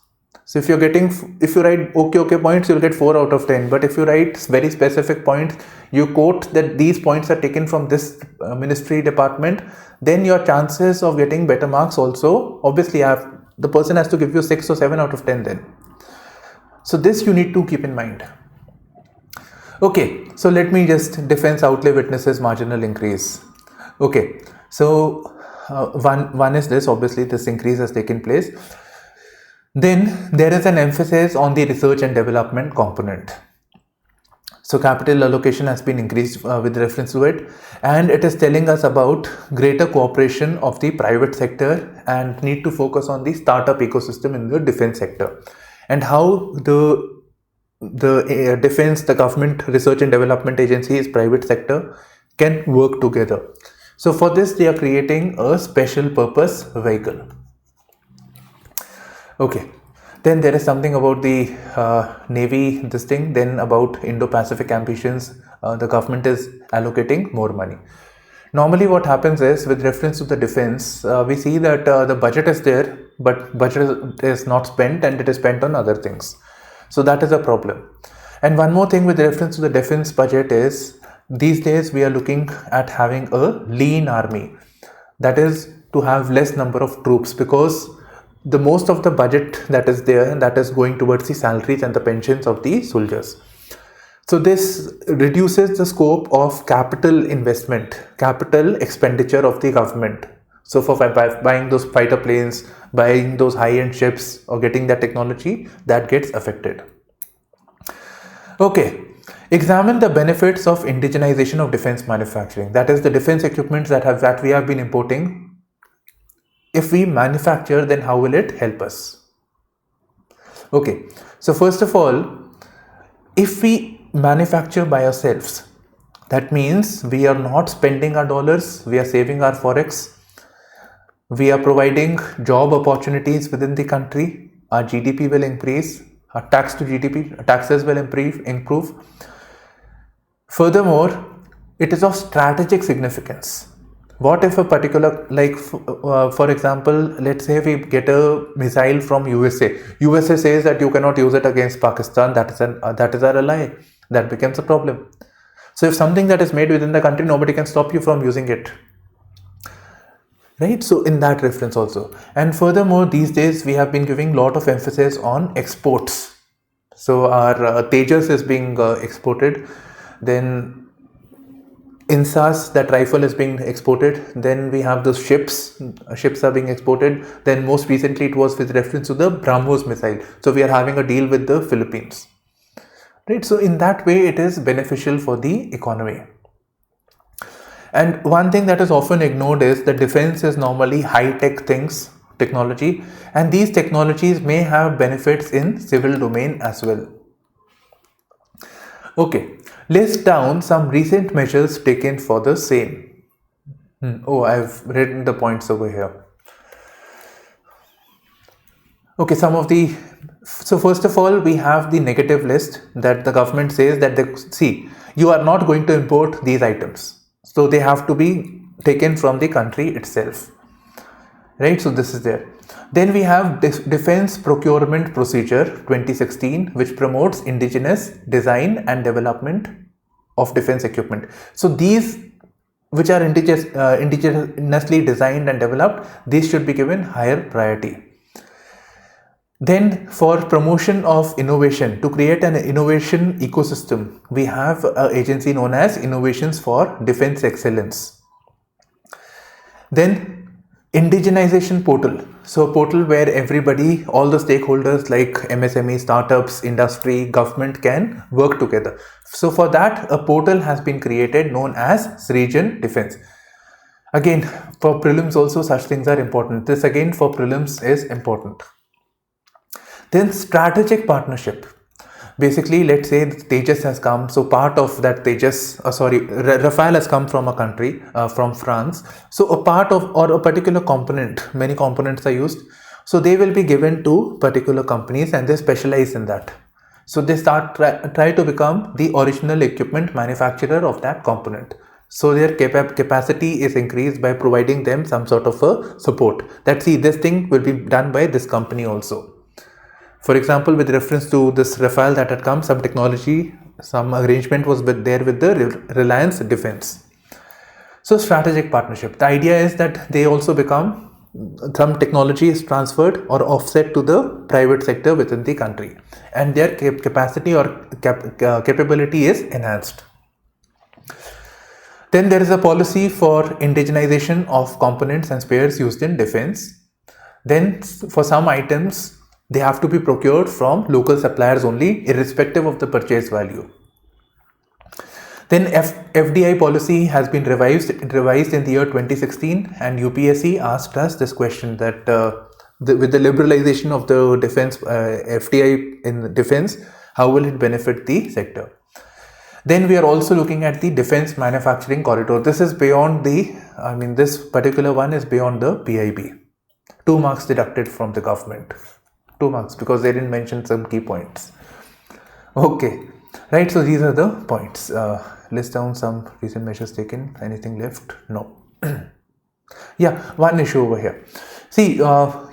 So if you write okay points, you'll get 4 out of 10. But if you write very specific points, you quote that these points are taken from this ministry department, then your chances of getting better marks also, obviously the person has to give you 6 or 7 out of 10 then. So this you need to keep in mind. Okay, so let me just defense outlay witnesses marginal increase. Okay, so one is this, obviously this increase has taken place. Then there is an emphasis on the research and development component. So capital allocation has been increased with reference to it, and it is telling us about greater cooperation of the private sector and need to focus on the startup ecosystem in the defense sector and how the defense, the government research and development agencies, private sector can work together. So for this, they are creating a special purpose vehicle. Okay, then there is something about the Navy, then about Indo-Pacific ambitions, the government is allocating more money. Normally what happens is, with reference to the defense, we see that the budget is there, but budget is not spent and it is spent on other things. So that is a problem. And one more thing with reference to the defense budget is, these days we are looking at having a lean army. That is to have less number of troops, because the most of the budget that is there, that is going towards the salaries and the pensions of the soldiers. So this reduces the scope of capital investment, capital expenditure of the government. So for buying those fighter planes, buying those high-end ships or getting that technology, that gets affected. Okay, examine the benefits of indigenization of defense manufacturing. That is the defense equipment that we have been importing. If we manufacture, then how will it help us? Okay, so first of all, if we manufacture by ourselves, that means we are not spending our dollars, we are saving our forex, we are providing job opportunities within the country, our GDP will increase, our tax to GDP, taxes will improve. Furthermore, it is of strategic significance. What if a particular, for example, let's say we get a missile from USA. USA says that you cannot use it against Pakistan. That is our ally. That becomes a problem. So if something that is made within the country, nobody can stop you from using it. right? So in that reference also. And furthermore, these days we have been giving lot of emphasis on exports. So our Tejas is being exported, then INSAS, that rifle is being exported, then we have the ships are being exported, then most recently it was with reference to the BrahMos missile. So we are having a deal with the Philippines, right? So in that way it is beneficial for the economy. And one thing that is often ignored is that defense is normally high-tech technology, and these technologies may have benefits in civil domain as well. Okay, list down some recent measures taken for the same. Oh, I've written the points over here. Okay, so first of all, we have the negative list that the government says that you are not going to import these items. So they have to be taken from the country itself, right? So this is there. Then we have Defense Procurement Procedure 2016, which promotes indigenous design and development of defense equipment. So these which are indigenously designed and developed, these should be given higher priority. Then for promotion of innovation, to create an innovation ecosystem, we have an agency known as Innovations for Defense Excellence. Then indigenization portal. So a portal where everybody, all the stakeholders like MSME, startups, industry, government can work together. So for that, a portal has been created known as Srijan Defense. Again, for prelims also such things are important. This again for prelims is important. Then strategic partnership. Basically, let's say Tejas has come, so part of that Rafale has come from a country, from France. So a part of or a particular component, many components are used. So they will be given to particular companies and they specialize in that. So they try to become the original equipment manufacturer of that component. So their capacity is increased by providing them some sort of a support. This thing will be done by this company also. For example, with reference to this Rafale that had come, some technology, some arrangement was there with the Reliance Defense. So strategic partnership. The idea is that they also become, some technology is transferred or offset to the private sector within the country, and their capacity or capability is enhanced. Then there is a policy for indigenization of components and spares used in defense. Then for some items, they have to be procured from local suppliers only, irrespective of the purchase value. Then FDI policy has been revised in the year 2016, and UPSC asked us this question that with the liberalization of the defense FDI in defense, how will it benefit the sector? Then we are also looking at the defense manufacturing corridor. This is beyond this particular one is beyond the PIB. 2 marks deducted from the government. 2 marks because they didn't mention some key points. Okay, right, so these are the points. List down some recent measures taken. Anything left? No. Yeah, one issue over here. See, one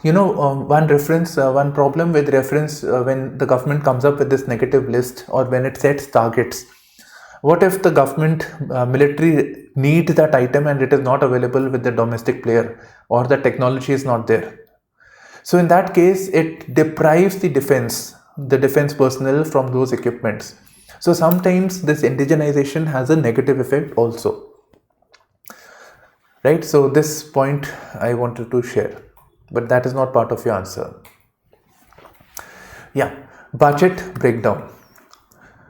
problem with reference when the government comes up with this negative list or when it sets targets. What if the government military needs that item and it is not available with the domestic player, or the technology is not there? So in that case, it deprives the defense personnel from those equipments. So sometimes this indigenization has a negative effect also. Right? So this point I wanted to share, but that is not part of your answer. Yeah, budget breakdown.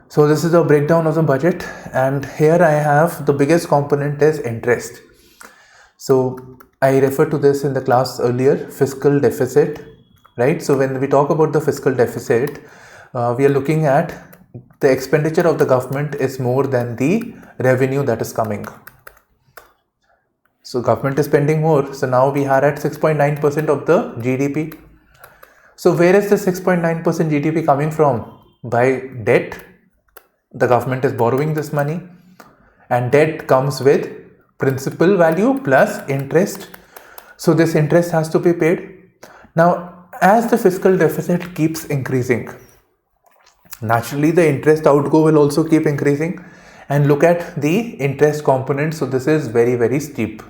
So this is a breakdown of the budget, and here I have the biggest component is interest. So I referred to this in the class earlier, fiscal deficit, right? So when we talk about the fiscal deficit, we are looking at the expenditure of the government is more than the revenue that is coming. So government is spending more. So now we are at 6.9% of the GDP. So where is the 6.9% GDP coming from? By debt. The government is borrowing this money, and debt comes with principal value plus interest. So this interest has to be paid. Now, as the fiscal deficit keeps increasing, naturally the interest outgo will also keep increasing. And look at the interest component. So this is very, very steep.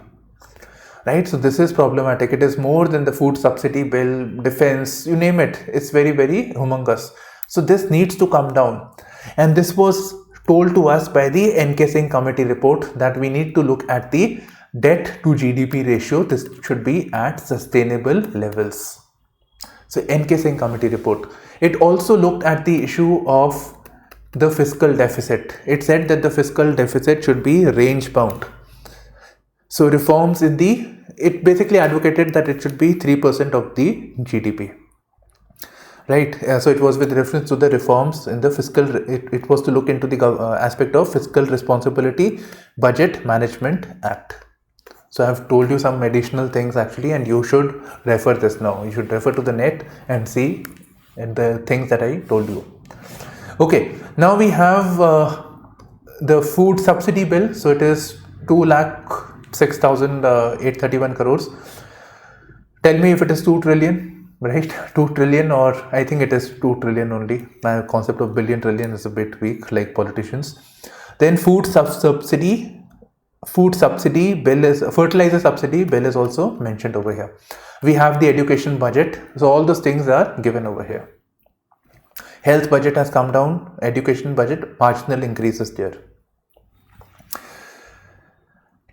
right? So this is problematic. It is more than the food subsidy bill, defense, you name it. It's very, very humongous. So this needs to come down. And this was told to us by the NK Singh committee report that we need to look at the debt to GDP ratio. This should be at sustainable levels. So NK Singh committee report. It also looked at the issue of the fiscal deficit. It said that the fiscal deficit should be range bound. So reforms in it basically advocated that it should be 3% of the GDP. Right, so it was with reference to the reforms in the fiscal, it was to look into the aspect of Fiscal Responsibility Budget Management Act. So I have told you some additional things actually, and you should refer this now. You should refer to the net and see the things that I told you. Okay, now we have the food subsidy bill. So it is 2,06,831 crores. Tell me if it is 2 trillion. Right, 2 trillion, or I think it is 2 trillion only. My concept of billion trillion is a bit weak, like politicians. Then fertilizer subsidy bill is also mentioned over here. We have the education budget. So all those things are given over here. Health budget has come down. Education budget, marginal increases there.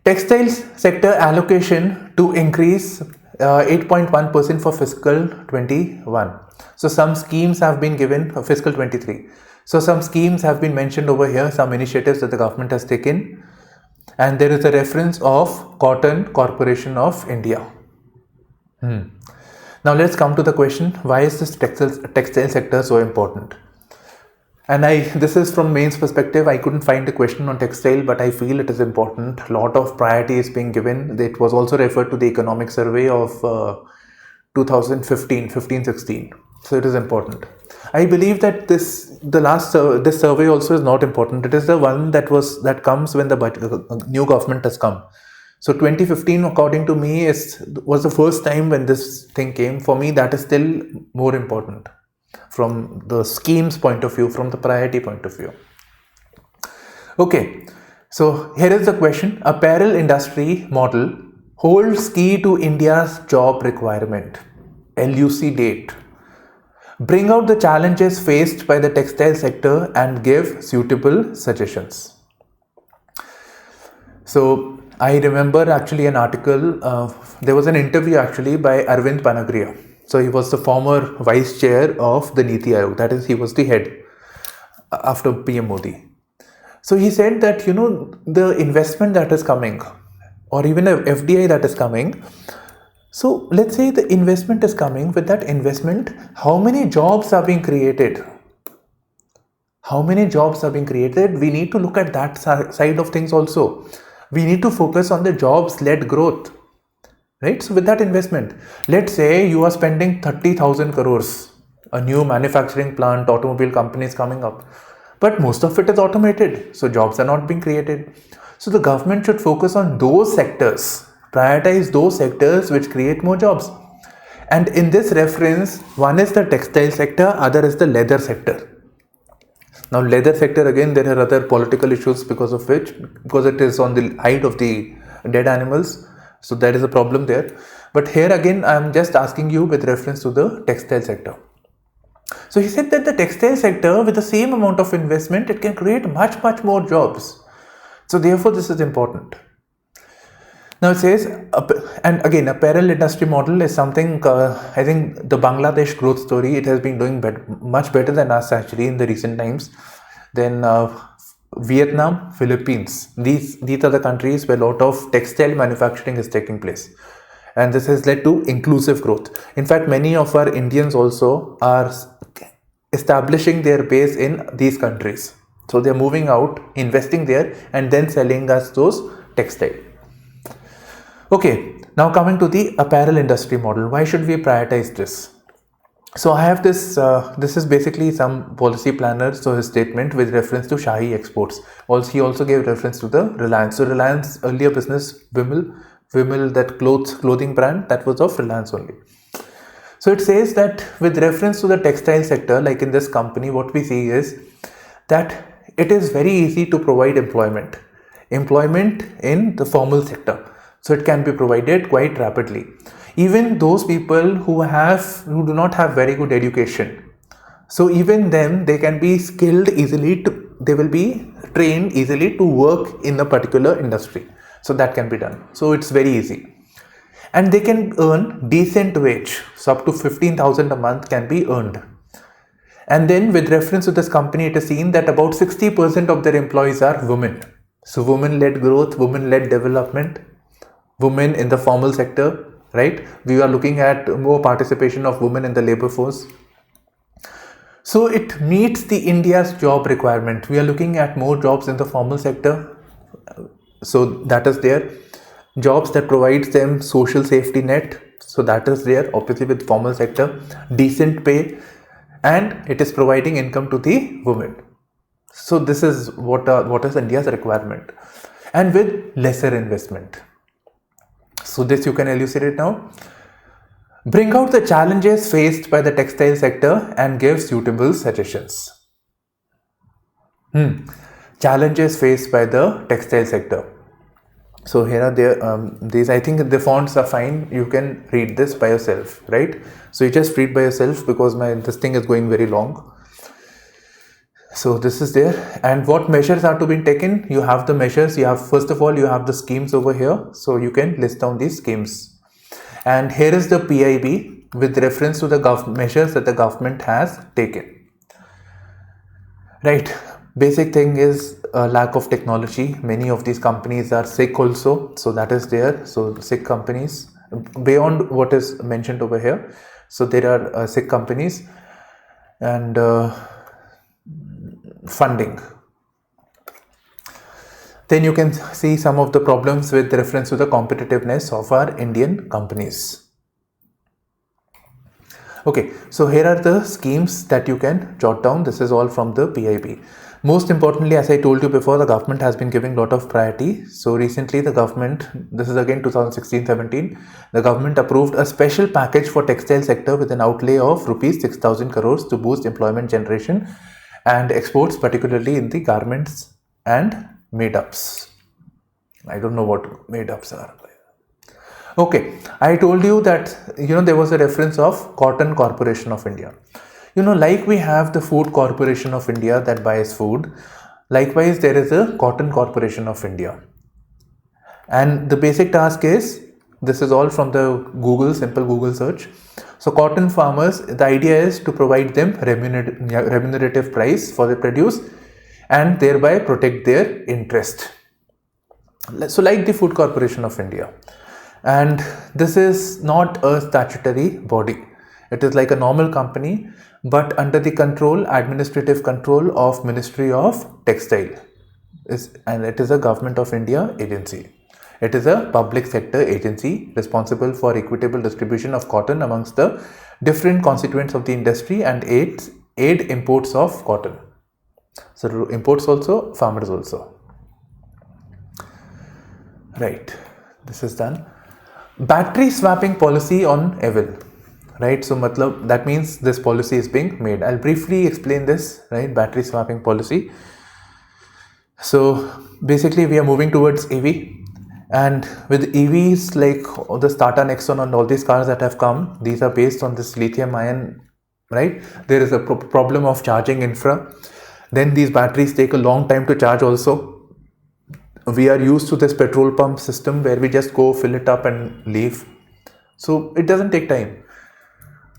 Textiles sector allocation to increase 8.1% for fiscal 21. So some schemes have been given for fiscal 23. So some schemes have been mentioned over here, some initiatives that the government has taken, and there is a reference of Cotton Corporation of India. Now let's come to the question, why is this textile sector so important? And this is from mains perspective. I couldn't find a question on textile, but I feel it is important. A lot of priority is being given. It was also referred to the economic survey of 2015-16. So it is important. I believe that this survey also is not important. It is the one that comes when the new government has come. So 2015, according to me, was the first time when this thing came. For me, that is still more important from the scheme's point of view, from the priority point of view. Okay, so here is the question. Apparel industry model holds key to India's job requirement. Elucidate. Bring out the challenges faced by the textile sector and give suitable suggestions. So I remember actually an article, there was an interview actually by Arvind Panagria. So he was the former vice chair of the Niti Aayog, that is, he was the head after PM Modi. So he said that, the investment that is coming, or even a FDI that is coming, so let's say the investment is coming. With that investment, how many jobs are being created? How many jobs are being created? We need to look at that side of things also. We need to focus on the jobs-led growth. Right? So with that investment, let's say you are spending 30,000 crores, a new manufacturing plant, automobile companies coming up, but most of it is automated. So jobs are not being created. So the government should focus on those sectors, prioritize those sectors which create more jobs. And in this reference, one is the textile sector, other is the leather sector. Now leather sector, again, there are other political issues because it is on the height of the dead animals. So that is a problem there. But here again, I am just asking you with reference to the textile sector. So he said that the textile sector, with the same amount of investment, it can create much more jobs. So therefore, this is important. Now it says, and again, apparel industry model is something, I think the Bangladesh growth story, it has been doing much better than us actually in the recent times. Then Vietnam, Philippines, these are the countries where a lot of textile manufacturing is taking place, and this has led to inclusive growth. In fact, many of our Indians also are establishing their base in these countries, so they are moving out, investing there, and then selling us those textile. Okay, now coming to the apparel industry model, why should we prioritize this? So I have this is basically some policy planner, so his statement with reference to Shahi Exports. Also, he also gave reference to the Reliance. So Reliance earlier business, Vimal, that clothing brand, that was of Reliance only. So it says that with reference to the textile sector, like in this company, what we see is that it is very easy to provide employment in the formal sector. So it can be provided quite rapidly. Even those people who do not have very good education, so even them, they can be skilled easily they will be trained easily to work in a particular industry. So that can be done. So it's very easy. And they can earn decent wage. So up to 15,000 a month can be earned. And then with reference to this company, it is seen that about 60% of their employees are women. So women-led growth, women-led development, women in the formal sector, right? We are looking at more participation of women in the labor force. So it meets the India's job requirement. We are looking at more jobs in the formal sector. So that is there. Jobs that provides them social safety net. So that is there, obviously with formal sector. Decent pay. And it is providing income to the women. So this is what is India's requirement. And with lesser investment. So this you can elucidate now. Bring out the challenges faced by the textile sector and give suitable suggestions. Challenges faced by the textile sector. So here are these. I think the fonts are fine. You can read this by yourself, right? So you just read by yourself because this thing is going very long. So this is there. And what measures are to be taken? You have the measures. First of all, you have the schemes over here. So you can list down these schemes. And here is the PIB with reference to the measures that the government has taken. Right. Basic thing is lack of technology. Many of these companies are sick also. So that is there. So sick companies beyond what is mentioned over here. So there are sick companies and funding. Then you can see some of the problems with reference to the competitiveness of our Indian companies. Okay, so here are the schemes that you can jot down. This is all from the PIB. Most importantly, as I told you before, the government has been giving a lot of priority. So recently the government, this is again 2016-17, the government approved a special package for textile sector with an outlay of rupees 6,000 crores to boost employment generation and exports, particularly in the garments and made-ups. I don't know what made-ups are. Okay, I told you that, there was a reference of Cotton Corporation of India. Like we have the Food Corporation of India that buys food, likewise there is a Cotton Corporation of India. And the basic task is, this is all from the simple Google search. So cotton farmers, the idea is to provide them remunerative price for the produce and thereby protect their interest. So like the Food Corporation of India. And this is not a statutory body. It is like a normal company, but under the administrative control of Ministry of Textile. And it is a Government of India agency. It is a public sector agency responsible for equitable distribution of cotton amongst the different constituents of the industry and aid imports of cotton. So imports also, farmers also. Right, this is done. Battery swapping policy on EVIL. Right, so that means this policy is being made. I'll briefly explain this, right, battery swapping policy. So basically we are moving towards EV. And with EVs like the Tata Nexon and all these cars that have come, these are based on this lithium ion, right? There is a problem of charging infra. Then these batteries take a long time to charge also. We are used to this petrol pump system where we just go fill it up and leave. So it doesn't take time.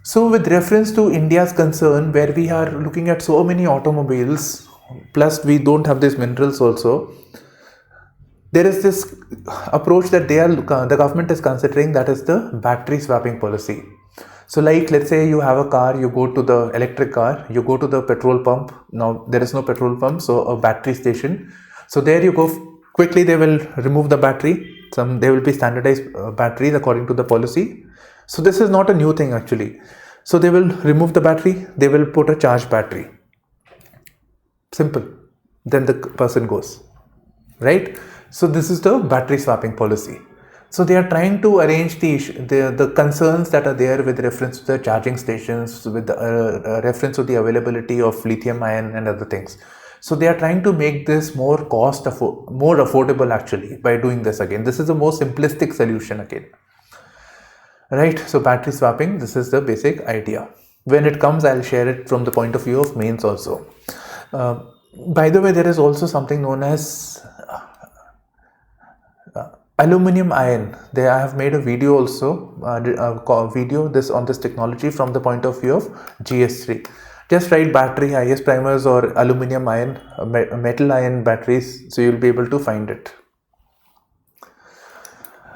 So with reference to India's concern, where we are looking at so many automobiles, plus we don't have these minerals also, there is this approach that the government is considering, that is the battery swapping policy. So like, let's say you have a car, you go to the electric car, you go to the petrol pump. Now there is no petrol pump, so a battery station. So there you go, quickly they will remove the battery. There will be standardized batteries according to the policy. So this is not a new thing actually. So they will remove the battery, they will put a charged battery. Simple. Then the person goes, right? So this is the battery swapping policy. So they are trying to arrange the concerns that are there with reference to the charging stations, with the reference to the availability of lithium ion and other things. So they are trying to make this more more affordable actually by doing this again. This is the most simplistic solution again. Right, so battery swapping, this is the basic idea. When it comes, I'll share it from the point of view of mains also. By the way, there is also something known as aluminum ion. There I have made a video also, on this technology from the point of view of GS3. Just write battery IS primers or aluminum ion, metal ion batteries, so you'll be able to find it.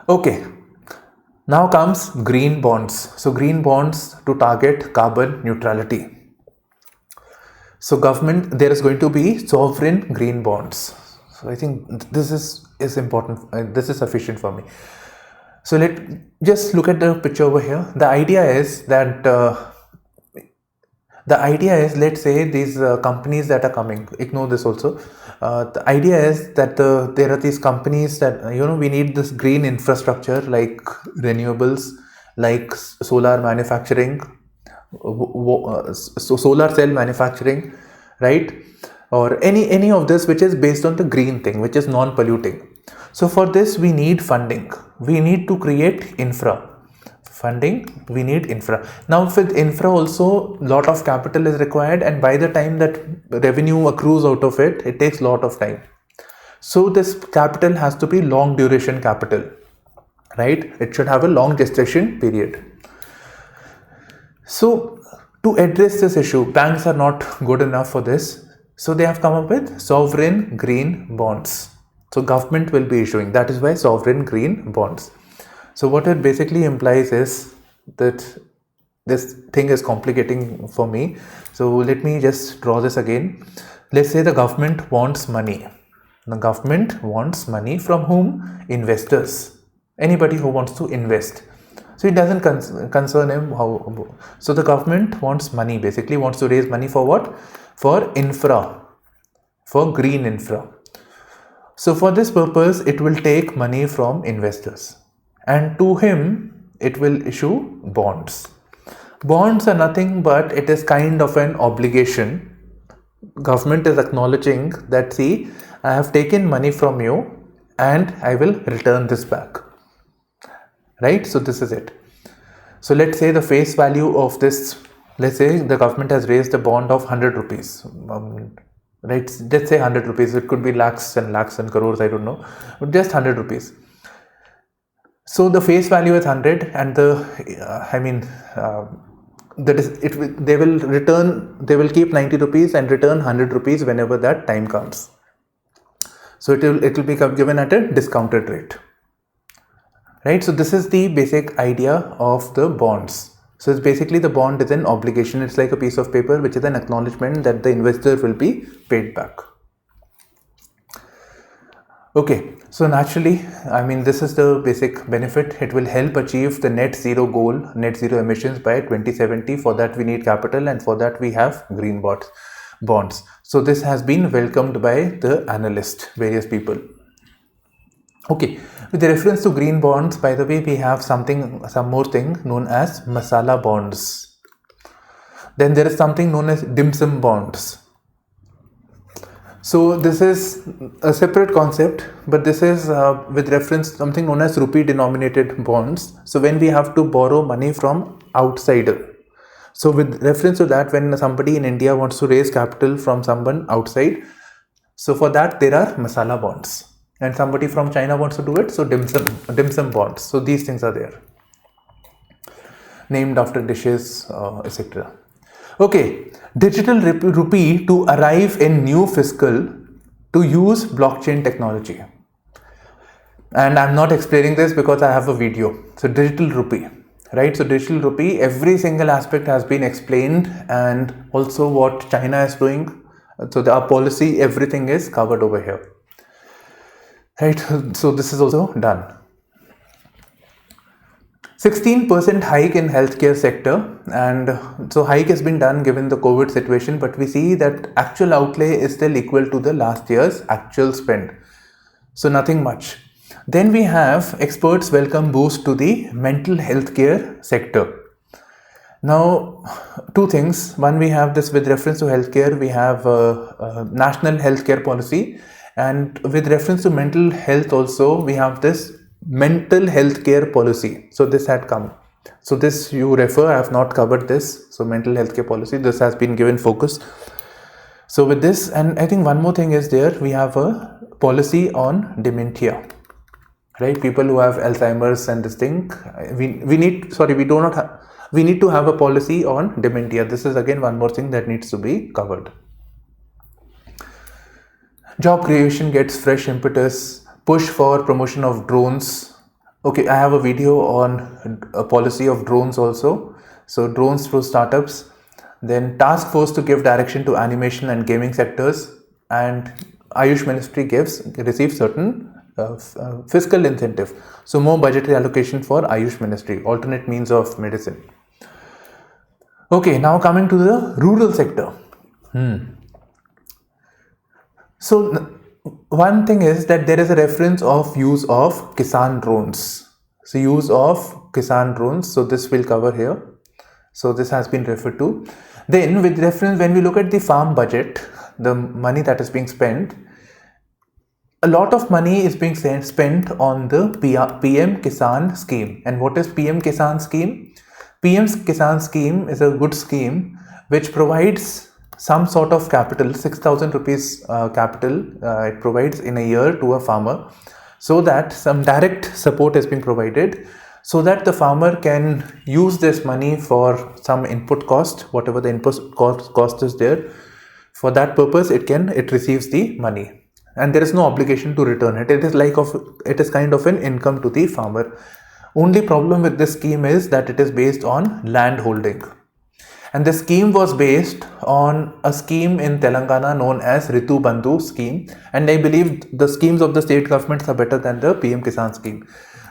Okay. Now comes green bonds. So green bonds to target carbon neutrality. So government, there is going to be sovereign green bonds. So I think this is important. This is sufficient for me. So just look at the picture over here. The idea is that let's say these companies that are coming, ignore this also. The idea is that there are these companies that, we need this green infrastructure like renewables, like solar manufacturing, solar cell manufacturing, right? Or any of this which is based on the green thing, which is non-polluting. So for this we need funding. We need to create infra. Funding, we need infra. Now with infra also, lot of capital is required, and by the time that revenue accrues out of it, it takes lot of time. So this capital has to be long duration capital, right? It should have a long gestation period. So to address this issue, banks are not good enough for this. So they have come up with sovereign green bonds. So government will be issuing, that is why sovereign green bonds. So what it basically implies is that this thing is complicating for me. So let me just draw this again. Let's say the government wants money. The government wants money from whom? Investors. Anybody who wants to invest. So it doesn't concern him how. So the government wants money, basically wants to raise money for what? For infra, for green infra. So for this purpose, it will take money from investors. And to him, it will issue bonds. Bonds are nothing but it is kind of an obligation. Government is acknowledging that, see, I have taken money from you and I will return this back. Right? So this is it. So let's say the face value of this, let's say the government has raised a bond of 100 rupees. Right? Let's say 100 rupees. It could be lakhs and crores, I don't know. But just 100 rupees. So the face value is 100 and they will keep 90 rupees and return 100 rupees whenever that time comes. So it will be given at a discounted rate. Right? So this is the basic idea of the bonds. So it's basically the bond is an obligation. It's like a piece of paper which is an acknowledgement that the investor will be paid back. Okay, so naturally, this is the basic benefit. It will help achieve the net zero goal, net zero emissions by 2070. For that we need capital, and for that we have green bonds. So this has been welcomed by the analyst, various people. Okay, with reference to green bonds, by the way, we have some more thing known as masala bonds. Then there is something known as dim sum bonds. So this is a separate concept, but this is with reference to something known as rupee denominated bonds. So when we have to borrow money from outsider. So with reference to that, when somebody in India wants to raise capital from someone outside, so for that there are masala bonds. And somebody from China wants to do it, so dim sum bonds. So these things are there, named after dishes, etc. Okay, digital rupee to arrive in new fiscal to use blockchain technology. And I'm not explaining this because I have a video. So digital rupee, right? So digital rupee, every single aspect has been explained, and also what China is doing. So our policy, everything is covered over here. Right, so this is also done. 16% hike in healthcare sector, and so hike has been done given the COVID situation, but we see that actual outlay is still equal to the last year's actual spend. So nothing much. Then we have experts welcome boost to the mental health care sector. Now, two things. One, we have this with reference to healthcare, we have a national healthcare policy, and with reference to mental health also, we have this mental healthcare policy. So this had come. So this you refer, I have not covered this. So mental healthcare policy, this has been given focus. So with this, and I think one more thing is there, we have a policy on dementia, right? People who have Alzheimer's and this thing, we need to have a policy on dementia. This is again one more thing that needs to be covered. Job creation gets fresh impetus, push for promotion of drones. Okay, I have a video on a policy of drones also. So drones through startups. Then task force to give direction to animation and gaming sectors, and Ayush Ministry receives certain fiscal incentive. So more budgetary allocation for Ayush Ministry, alternate means of medicine. Okay, now coming to the rural sector. So one thing is that there is a reference of use of Kisan drones. So use of Kisan drones. So this will cover here. So this has been referred to. Then with reference, when we look at the farm budget, the money that is being spent, a lot of money is being spent on the PM Kisan scheme. And what is PM Kisan scheme? PM Kisan scheme is a good scheme which provides some sort of capital, 6,000 rupees capital it provides in a year to a farmer, so that some direct support is being provided, so that the farmer can use this money for some input cost, whatever the input cost is there. For that purpose, it receives the money, and there is no obligation to return it. It is kind of an income to the farmer. Only problem with this scheme is that it is based on land holding. And the scheme was based on a scheme in Telangana known as Ritu Bandhu scheme. And I believe the schemes of the state governments are better than the PM Kisan scheme.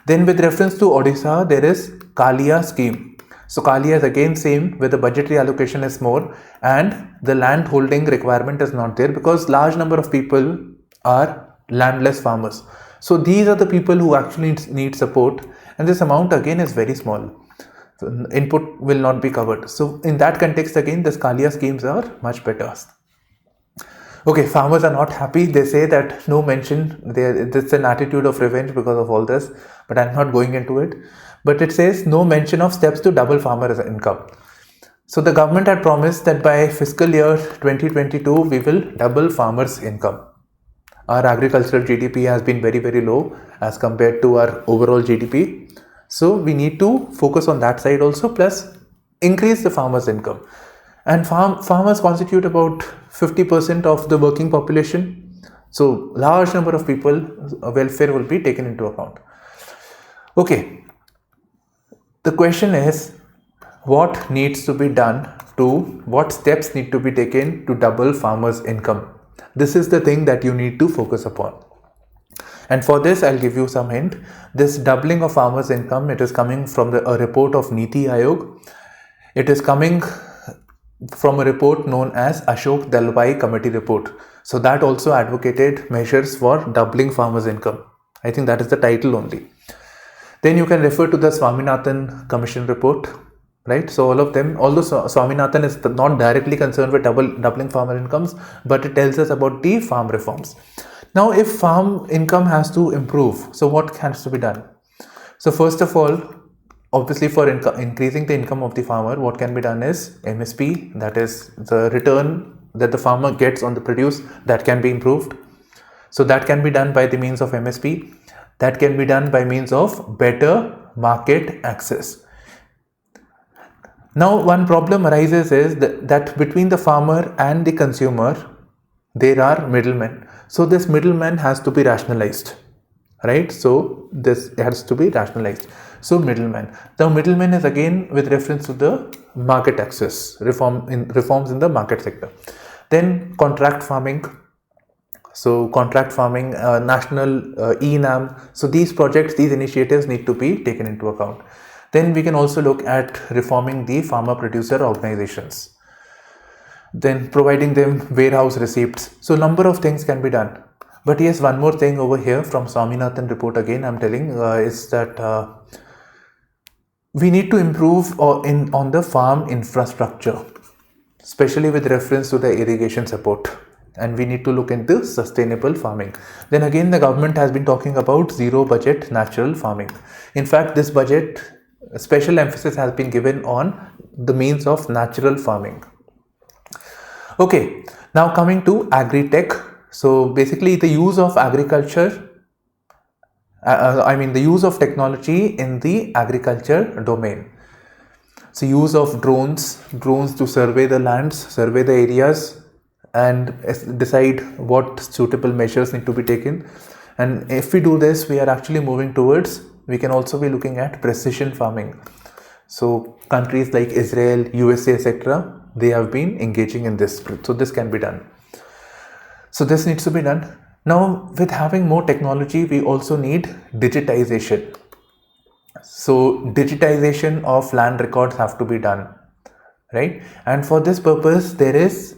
Then with reference to Odisha, there is Kalia scheme. So Kalia is again same, where the budgetary allocation is more and the land holding requirement is not there, because large number of people are landless farmers. So these are the people who actually need support, and this amount again is very small. So input will not be covered. So in that context, again, the Kalia schemes are much better. Okay, farmers are not happy. They say that no mention. It's an attitude of revenge because of all this, but I'm not going into it. But it says no mention of steps to double farmers' income. So the government had promised that by fiscal year 2022, we will double farmers' income. Our agricultural GDP has been very, very low as compared to our overall GDP. So we need to focus on that side also, plus increase the farmers' income. And farmers constitute about 50% of the working population. So large number of people, welfare will be taken into account. Okay. The question is, what steps need to be taken to double farmers' income? This is the thing that you need to focus upon. And for this, I'll give you some hint. This doubling of farmers' income, it is coming from a report of Niti Aayog. It is coming from a report known as Ashok Dalwai Committee Report. So that also advocated measures for doubling farmers' income. I think that is the title only. Then you can refer to the Swaminathan Commission report, right? So all of them, although Swaminathan is not directly concerned with doubling farmer incomes, but it tells us about the farm reforms. Now, if farm income has to improve, so what has to be done? So first of all, obviously for increasing the income of the farmer, what can be done is MSP, that is the return that the farmer gets on the produce, that can be improved. So that can be done by the means of MSP. That can be done by means of better market access. Now, one problem arises is that between the farmer and the consumer, there are middlemen. So this middleman has to be rationalized, right? So this has to be rationalized. So middleman. The middleman is again with reference to the market access, reforms in the market sector. Then contract farming. So contract farming, national ENAM. So these projects, these initiatives need to be taken into account. Then we can also look at reforming the farmer producer organizations. Then providing them warehouse receipts. So number of things can be done. But yes, one more thing over here from Swaminathan report again I'm telling is that We need to improve on the farm infrastructure, especially with reference to the irrigation support, and we need to look into sustainable farming. Then again, the government has been talking about zero budget natural farming. In fact, this budget special emphasis has been given on the means of natural farming. Okay, now coming to agri-tech. So basically the use of agriculture, the use of technology in the agriculture domain. So use of drones to survey the lands, survey the areas, and decide what suitable measures need to be taken. And if we do this, we are actually moving towards, we can also be looking at precision farming. So countries like Israel, USA, etc., they have been engaging in this. So this can be done. So this needs to be done. Now, with having more technology, we also need digitization. So digitization of land records have to be done, right? And for this purpose, there is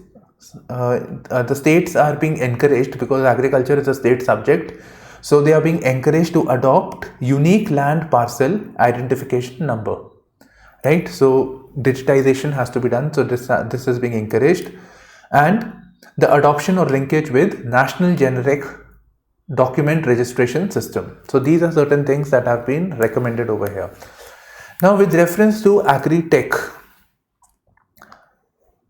the states are being encouraged, because agriculture is a state subject. So they are being encouraged to adopt unique land parcel identification number, right? So digitization has to be done. So this is being encouraged, and the adoption or linkage with national generic document registration system. So these are certain things that have been recommended over here. Now, with reference to agri-tech,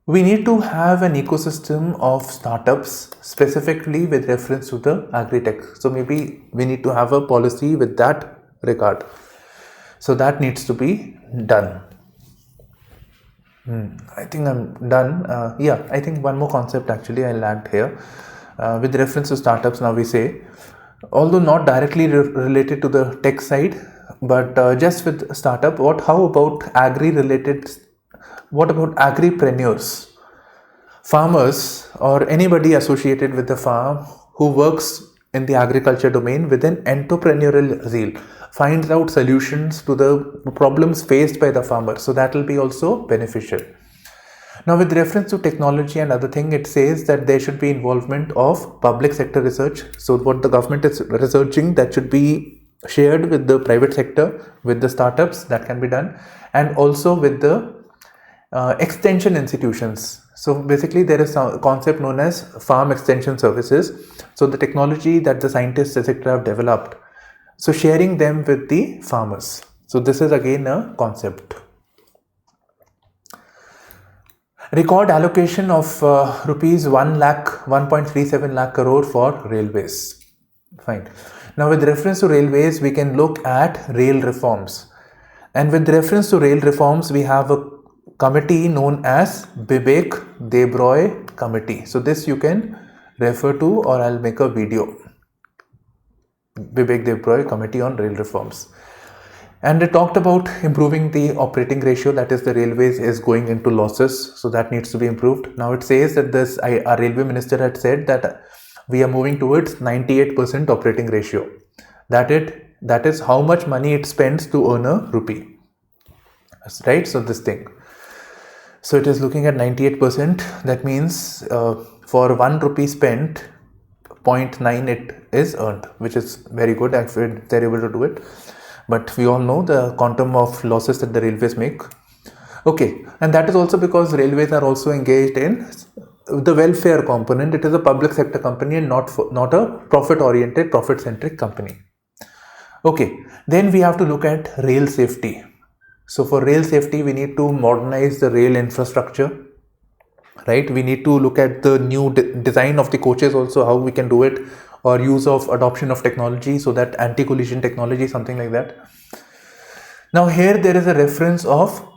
we need to have an ecosystem of startups specifically with reference to the agri-tech. So maybe we need to have a policy with that regard. So that needs to be done. I think I'm done. I think one more concept actually I'll add here. With reference to startups, now we say, although not directly related to the tech side, but just with startup, how about agri-related, what about agripreneurs? Farmers or anybody associated with the farm who works in the agriculture domain with an entrepreneurial zeal, finds out solutions to the problems faced by the farmer. So that will be also beneficial. Now, with reference to technology and other thing, it says that there should be involvement of public sector research. So what the government is researching, that should be shared with the private sector, with the startups, that can be done, and also with the extension institutions. So basically there is a concept known as farm extension services. So the technology that the scientists etc. have developed, so sharing them with the farmers. So this is again a concept. Record allocation of rupees 1.37 lakh crore for railways. Fine. Now with reference to railways, we can look at rail reforms. And with reference to rail reforms, we have a committee known as Bibek Debroy Committee. So this you can refer to, or I'll make a video. Bibek Debroy Committee on Rail Reforms. And it talked about improving the operating ratio, that is the railways is going into losses. So that needs to be improved. Now it says that our railway minister had said that we are moving towards 98% operating ratio. That is how much money it spends to earn a rupee. Right? So this thing. So it is looking at 98%. That means for 1 rupee spent, 0.9 it is earned, which is very good if they're able to do it. But we all know the quantum of losses that the railways make. Okay, and that is also because railways are also engaged in the welfare component. It is a public sector company and not a profit-oriented, profit-centric company. Okay, then we have to look at rail safety. So for rail safety, we need to modernize the rail infrastructure, right? We need to look at the new design of the coaches also, how we can do it, or use of adoption of technology, so that anti-collision technology, something like that. Now here there is a reference of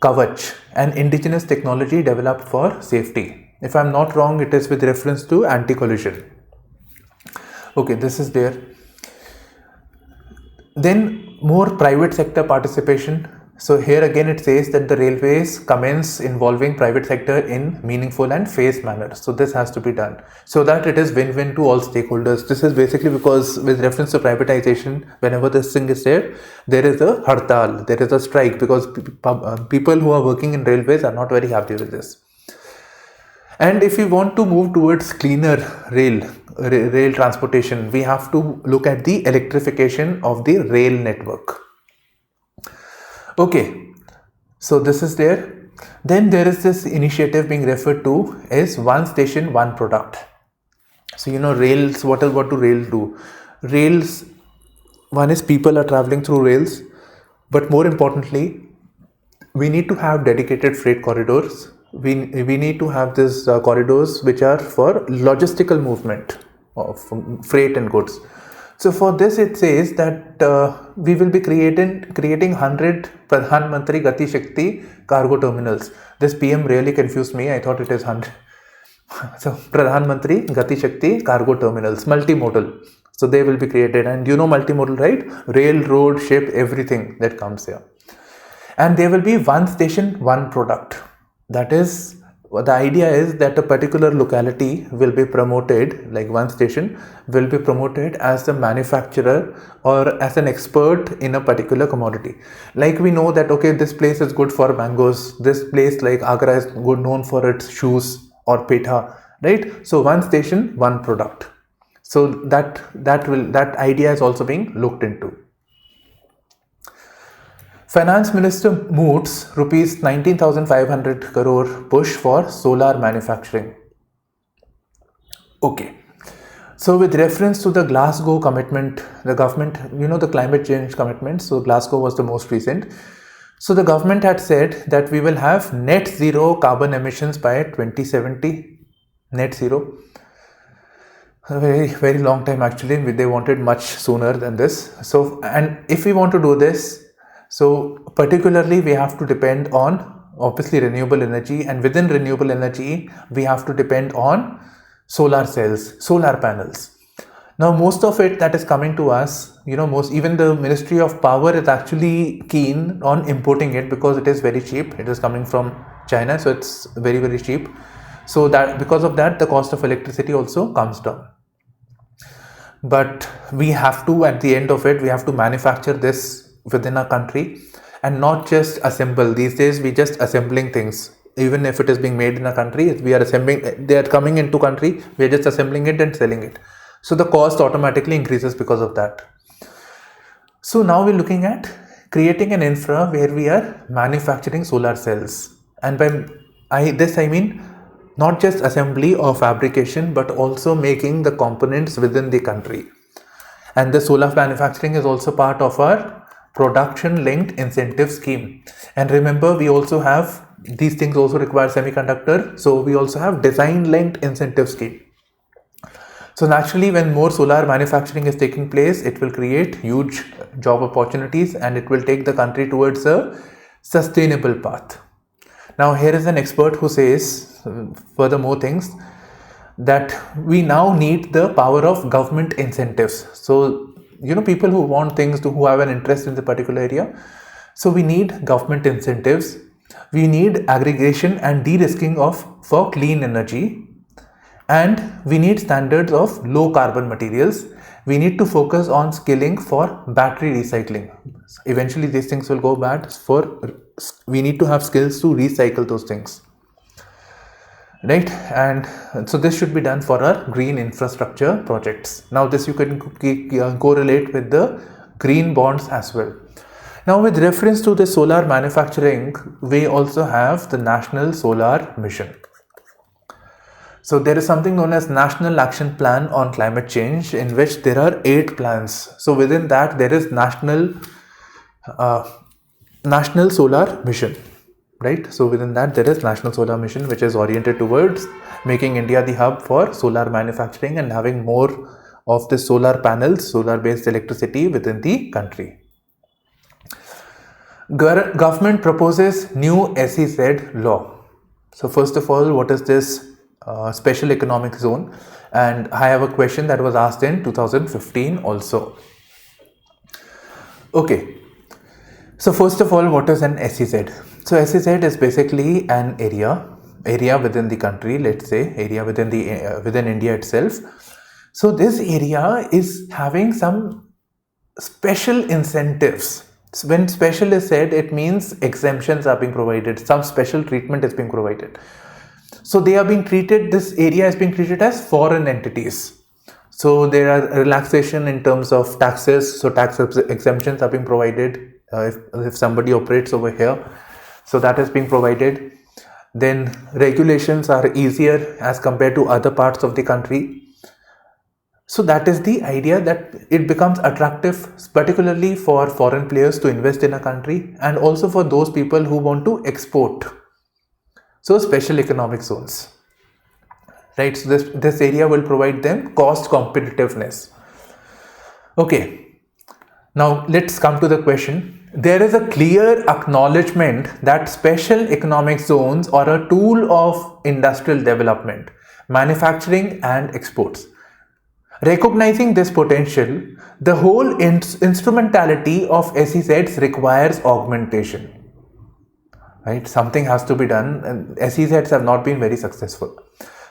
Kavach, an indigenous technology developed for safety. If I'm not wrong, it is with reference to anti-collision. Okay, this is there. Then more private sector participation. So here again it says that the railways commence involving private sector in meaningful and phased manner. So this has to be done so that it is win-win to all stakeholders. This is basically because with reference to privatization, whenever this thing is there is a hartal, there is a strike, because people who are working in railways are not very happy with this. And if we want to move towards cleaner rail transportation, we have to look at the electrification of the rail network. Okay, so this is there. Then there is this initiative being referred to as one station, one product. So rails, what do rails do? Rails, one is people are traveling through rails, but more importantly, we need to have dedicated freight corridors. We need to have these corridors which are for logistical movement of freight and goods. So for this it says that we will be creating 100 Pradhan Mantri Gati Shakti cargo terminals. This PM really confused me. I thought it is 100. So Pradhan Mantri Gati Shakti cargo terminals, multimodal. So they will be created, and multimodal, right? Rail, road, ship, everything that comes here. And there will be one station, one product. That is, the idea is that a particular locality will be promoted, like one station will be promoted as the manufacturer or as an expert in a particular commodity. Like we know that, okay, this place is good for mangoes, this place like Agra is good, known for its shoes or petha, right? So one station, one product. So that idea is also being looked into. Finance Minister moots rupees 19,500 crore push for solar manufacturing. Okay. So with reference to the Glasgow commitment, the government, the climate change commitment, so Glasgow was the most recent. So the government had said that we will have net zero carbon emissions by 2070, net zero. A very, very long time actually. They wanted much sooner than this. So, and if we want to do this, so particularly we have to depend on obviously renewable energy, and within renewable energy we have to depend on solar cells, solar panels. Now most of it that is coming to us, even the Ministry of Power is actually keen on importing it because it is very cheap. It is coming from China, so it's very, very cheap. So that because of that, the cost of electricity also comes down. But we have to, at the end of it, we have to manufacture this within our country and not just assemble. These days we just assembling things. Even if it is being made in a country, we are assembling, they are coming into country, we are just assembling it and selling it. So the cost automatically increases because of that. So now we're looking at creating an infra where we are manufacturing solar cells. And by this I mean not just assembly or fabrication, but also making the components within the country. And the solar manufacturing is also part of our production linked incentive scheme. And remember, we also have, these things also require semiconductor, so we also have design linked incentive scheme. So naturally, when more solar manufacturing is taking place, it will create huge job opportunities and it will take the country towards a sustainable path. Now here is an expert who says furthermore things, that we now need the power of government incentives. So people who want things, who have an interest in the particular area. So we need government incentives. We need aggregation and de-risking for clean energy. And we need standards of low carbon materials. We need to focus on skilling for battery recycling. Eventually these things will go bad. We need to have skills to recycle those things. Right, and so this should be done for our green infrastructure projects. Now this you can correlate with the green bonds as well. Now with reference to the solar manufacturing, we also have the National Solar Mission. So there is something known as National Action Plan on Climate Change, in which there are 8 plans. So within that there is National Solar Mission. Right, so within that there is National Solar Mission, which is oriented towards making India the hub for solar manufacturing and having more of the solar panels, solar based electricity within the country. Government proposes new SEZ law. So first of all, what is this special economic zone? And I have a question that was asked in 2015 also. Okay, so first of all, what is an SEZ? So SEZ is basically an area within the country, let's say area within India itself. So this area is having some special incentives. So when special is said, it means exemptions are being provided, some special treatment is being provided. So they are being treated, this area is being treated as foreign entities. So there are relaxation in terms of taxes, so tax exemptions are being provided. if somebody operates over here. So that is being provided. Then regulations are easier as compared to other parts of the country. So that is the idea, that it becomes attractive, particularly for foreign players to invest in a country, and also for those people who want to export. So special economic zones, right? So this area will provide them cost competitiveness. Okay, now let's come to the question. There is a clear acknowledgement that special economic zones are a tool of industrial development, manufacturing and exports. Recognizing this potential, the whole instrumentality of SEZs requires augmentation. Right? Something has to be done, and SEZs have not been very successful.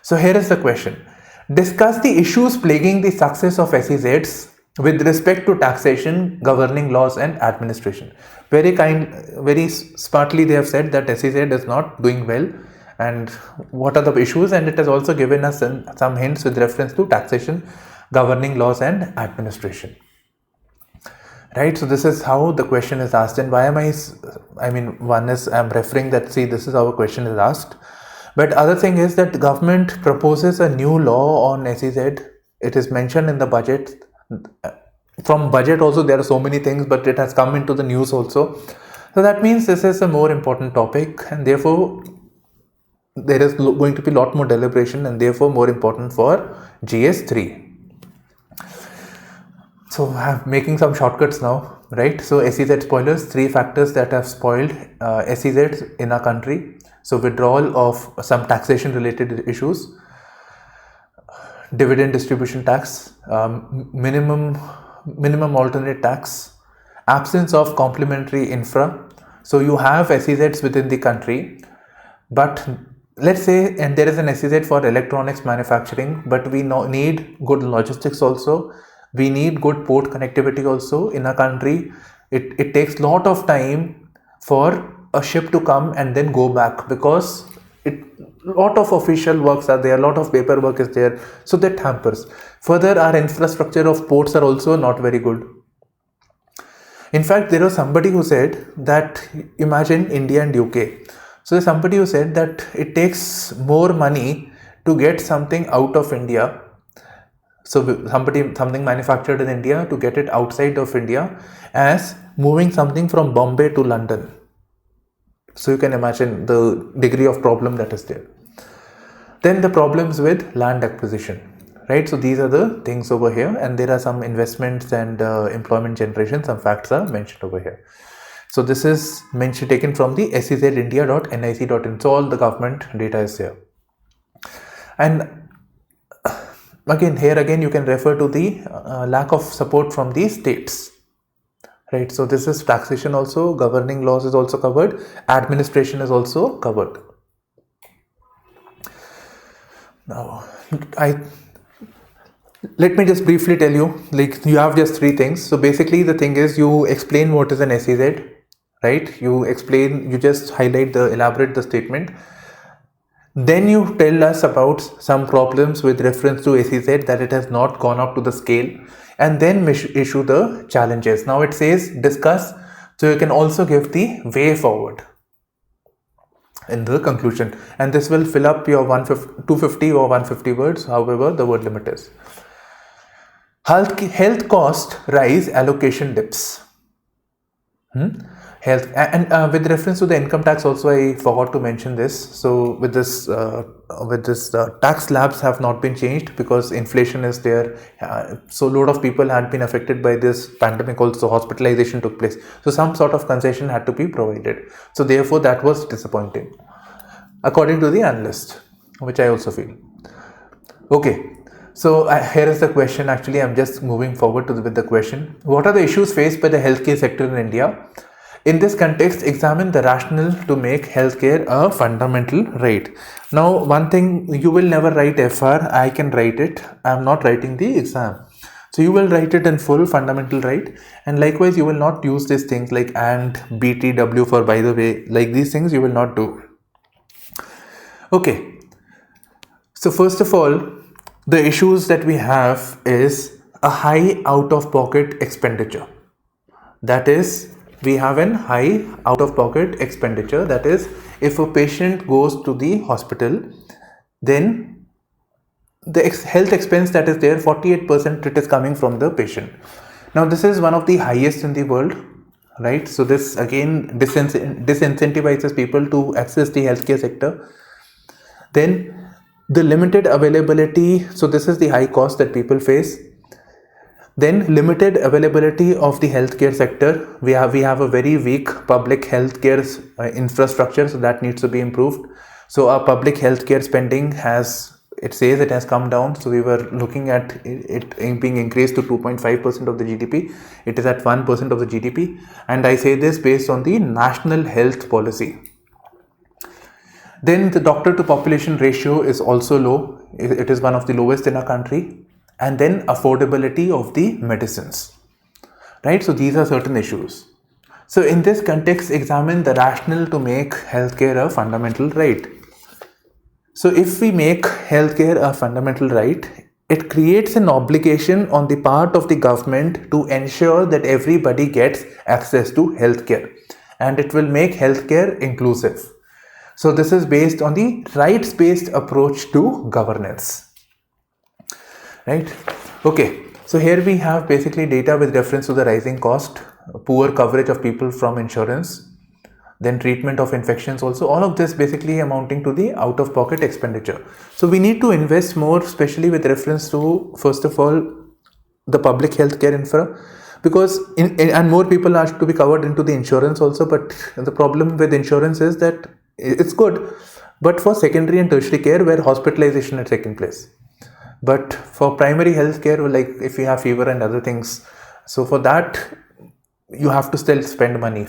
So here is the question. Discuss the issues plaguing the success of SEZs with respect to taxation, governing laws and administration. Very smartly they have said that SEZ is not doing well, and what are the issues, and it has also given us some hints with reference to taxation, governing laws and administration. Right, so this is how the question is asked. And why am one is I'm referring that, see, this is how a question is asked. But other thing is that the government proposes a new law on SEZ. It is mentioned in the budget. From budget also there are so many things, but it has come into the news also. So that means this is a more important topic, and therefore there is going to be a lot more deliberation, and therefore more important for GS3. So I'm making some shortcuts now, right? So SEZ spoilers, 3 factors that have spoiled SEZs in our country. So withdrawal of some taxation related issues, dividend distribution tax, minimum alternate tax, absence of complementary infra. So you have SEZs within the country, but let's say, and there is an SEZ for electronics manufacturing, but we need good logistics also. We need good port connectivity also in a country. It takes a lot of time for a ship to come and then go back, because a lot of official works are there, a lot of paperwork is there, so that hampers. Further, our infrastructure of ports are also not very good. In fact, there was somebody who said that, imagine India and UK. So there's somebody who said that it takes more money to get something out of India. So something manufactured in India, to get it outside of India, as moving something from Bombay to London. So you can imagine the degree of problem that is there. Then the problems with land acquisition, right? So these are the things over here, and there are some investments and employment generation. Some facts are mentioned over here. So this is taken from the sezindia.nic.in. So all the government data is there. And again you can refer to the lack of support from the states, right? So this is taxation also, governing laws is also covered, administration is also covered. Now let me just briefly tell you, like, you have just 3 things. So basically the thing is, you explain what is an SEZ, right? You just elaborate the statement. Then you tell us about some problems with reference to SEZ, that it has not gone up to the scale, and then issue the challenges. Now it says discuss, so you can also give the way forward in the conclusion, and this will fill up your 250 or 150 words, however the word limit is. Health cost rise, allocation dips. Health and with reference to the income tax also, I forgot to mention this. So with this tax slabs have not been changed because inflation is there. So a lot of people had been affected by this pandemic also. Hospitalization took place. So some sort of concession had to be provided. So therefore that was disappointing, according to the analyst, which I also feel. Okay. So here is the question. Actually, I'm just moving forward with the question. What are the issues faced by the healthcare sector in India? In this context, examine the rationale to make healthcare a fundamental right. Now, one thing, you will never write FR. I can write it. I'm not writing the exam. So you will write it in full, fundamental right. And likewise, you will not use these things like and, BTW for by the way, like these things you will not do. Okay. So first of all, the issues that we have is a high out-of-pocket expenditure. That is we have an high out-of-pocket expenditure. That is, if a patient goes to the hospital, then the health expense that is there, 48% it is coming from the patient. Now this is one of the highest in the world, right? So this again disincentivizes people to access the healthcare sector. Then the limited availability, so this is the high cost that people face. Then limited availability of the healthcare sector. We have a very weak public healthcare infrastructure, so that needs to be improved. So our public healthcare spending has come down. So we were looking at it being increased to 2.5% of the GDP. It is at 1% of the GDP, and I say this based on the national health policy. Then the doctor to population ratio is also low. It is one of the lowest in our country. And then affordability of the medicines, right? So these are certain issues. So in this context, examine the rationale to make healthcare a fundamental right. So if we make healthcare a fundamental right, it creates an obligation on the part of the government to ensure that everybody gets access to healthcare, and it will make healthcare inclusive. So this is based on the rights-based approach to governance. Right? Okay, so here we have basically data with reference to the rising cost, poor coverage of people from insurance, then treatment of infections also, all of this basically amounting to the out-of-pocket expenditure. So we need to invest more, especially with reference to, first of all, the public healthcare infra, because and more people are to be covered into the insurance also. But the problem with insurance is that it's good, but for secondary and tertiary care where hospitalization is taking place. But for primary health care, like if you have fever and other things, so for that you have to still spend money.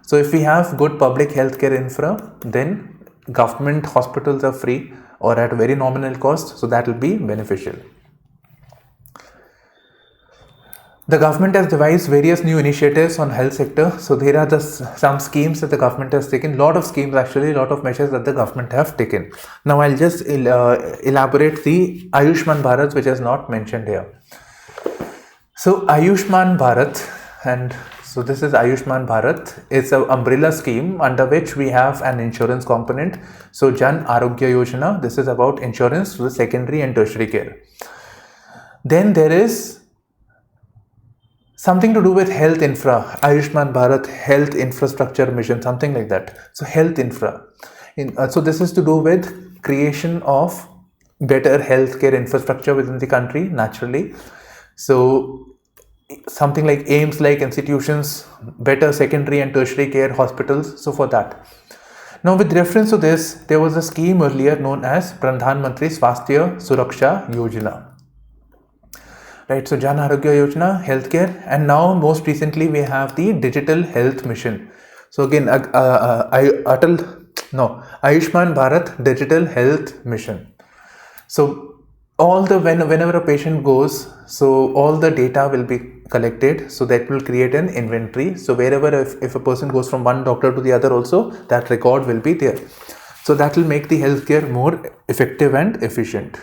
So if we have good public health care infra, then government hospitals are free or at a very nominal cost, so that will be beneficial. The government has devised various new initiatives on health sector. So there are some schemes that the government has taken, lot of schemes actually, lot of measures that the government have taken. Now I'll just elaborate the Ayushman Bharat, which is not mentioned here. So Ayushman Bharat, and so this is Ayushman Bharat, it's an umbrella scheme under which we have an insurance component. So Jan Arogya Yojana, this is about insurance to the secondary and tertiary care. Then there is something to do with health infra, Ayushman Bharat Health Infrastructure Mission, something like that. So health infra. So this is to do with creation of better healthcare infrastructure within the country, naturally. So something like aims like institutions, better secondary and tertiary care hospitals, so for that. Now with reference to this, there was a scheme earlier known as Pradhan Mantri Swasthya Suraksha Yojana. Right, so Jan Arogya Yojana, healthcare, and now most recently we have the Digital Health Mission. So again, Ayushman Bharat Digital Health Mission. So whenever a patient goes, so all the data will be collected, so that will create an inventory. So wherever if a person goes from one doctor to the other also, that record will be there. So that will make the healthcare more effective and efficient.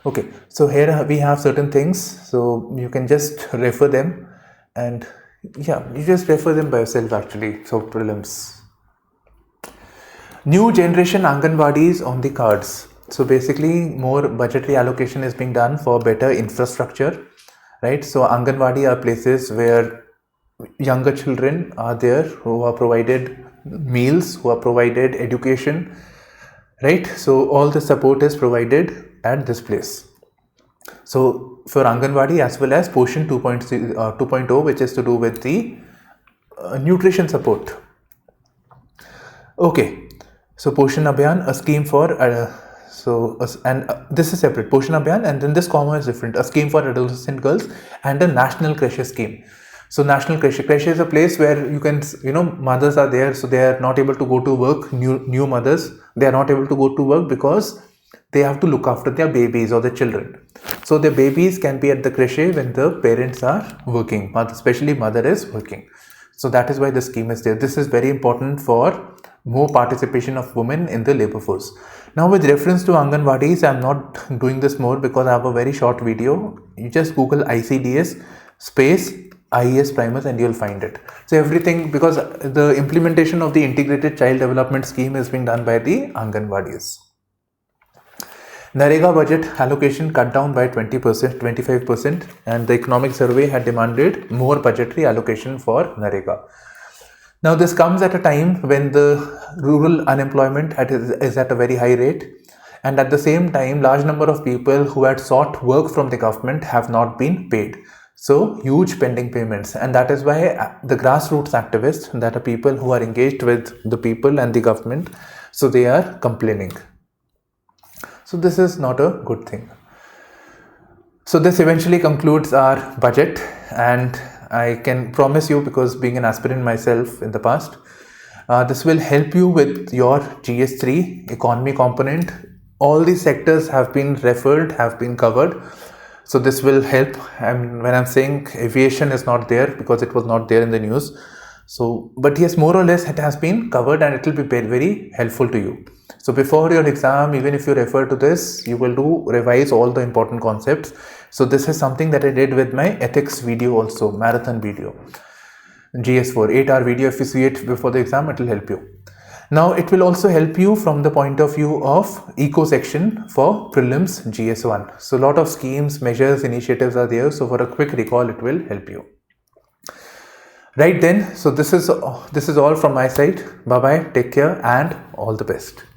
Okay, so here we have certain things, so you can just refer them, and yeah, you just refer them by yourself actually. So prelims. New generation Anganwadis on the cards. So basically more budgetary allocation is being done for better infrastructure, right? So Anganwadi are places where younger children are there, who are provided meals, who are provided education, right? So all the support is provided at this place. So for Anganwadi as well as Poshan 2.0, which is to do with the nutrition support. Okay, so Poshan Abhiyan, a scheme for this is separate, Poshan Abhiyan, and then this comma is different, a scheme for adolescent girls and a national creche scheme. So national creche is a place where you can, mothers are there, so they are not able to go to work, new mothers, they are not able to go to work because they have to look after their babies or their children. So the babies can be at the creche when the parents are working, especially mother is working. So that is why the scheme is there. This is very important for more participation of women in the labor force. Now with reference to Anganwadis, I am not doing this more because I have a very short video. You just Google ICDS space IES primers and you'll find it. So everything, because the implementation of the integrated child development scheme is being done by the Anganwadis. Narega budget allocation cut down by 20%, 25%, and the economic survey had demanded more budgetary allocation for Narega. Now this comes at a time when the rural unemployment is at a very high rate, and at the same time large number of people who had sought work from the government have not been paid. So huge pending payments, and that is why the grassroots activists, that are people who are engaged with the people and the government, so they are complaining. So this is not a good thing. So this eventually concludes our budget, and I can promise you, because being an aspirant myself in the past, this will help you with your GS3 economy component. All these sectors have been referred, have been covered. So this will help. And when I'm saying aviation is not there, because it was not there in the news. So, but yes, more or less it has been covered, and it will be very, very helpful to you. So before your exam, even if you refer to this, you will revise all the important concepts. So this is something that I did with my ethics video also, marathon video, GS4, 8-hour video. If you see it before the exam, it will help you. Now it will also help you from the point of view of eco section for prelims GS1. So a lot of schemes, measures, initiatives are there. So for a quick recall, it will help you. Right then, so this is all from my side. Bye bye, take care, and all the best.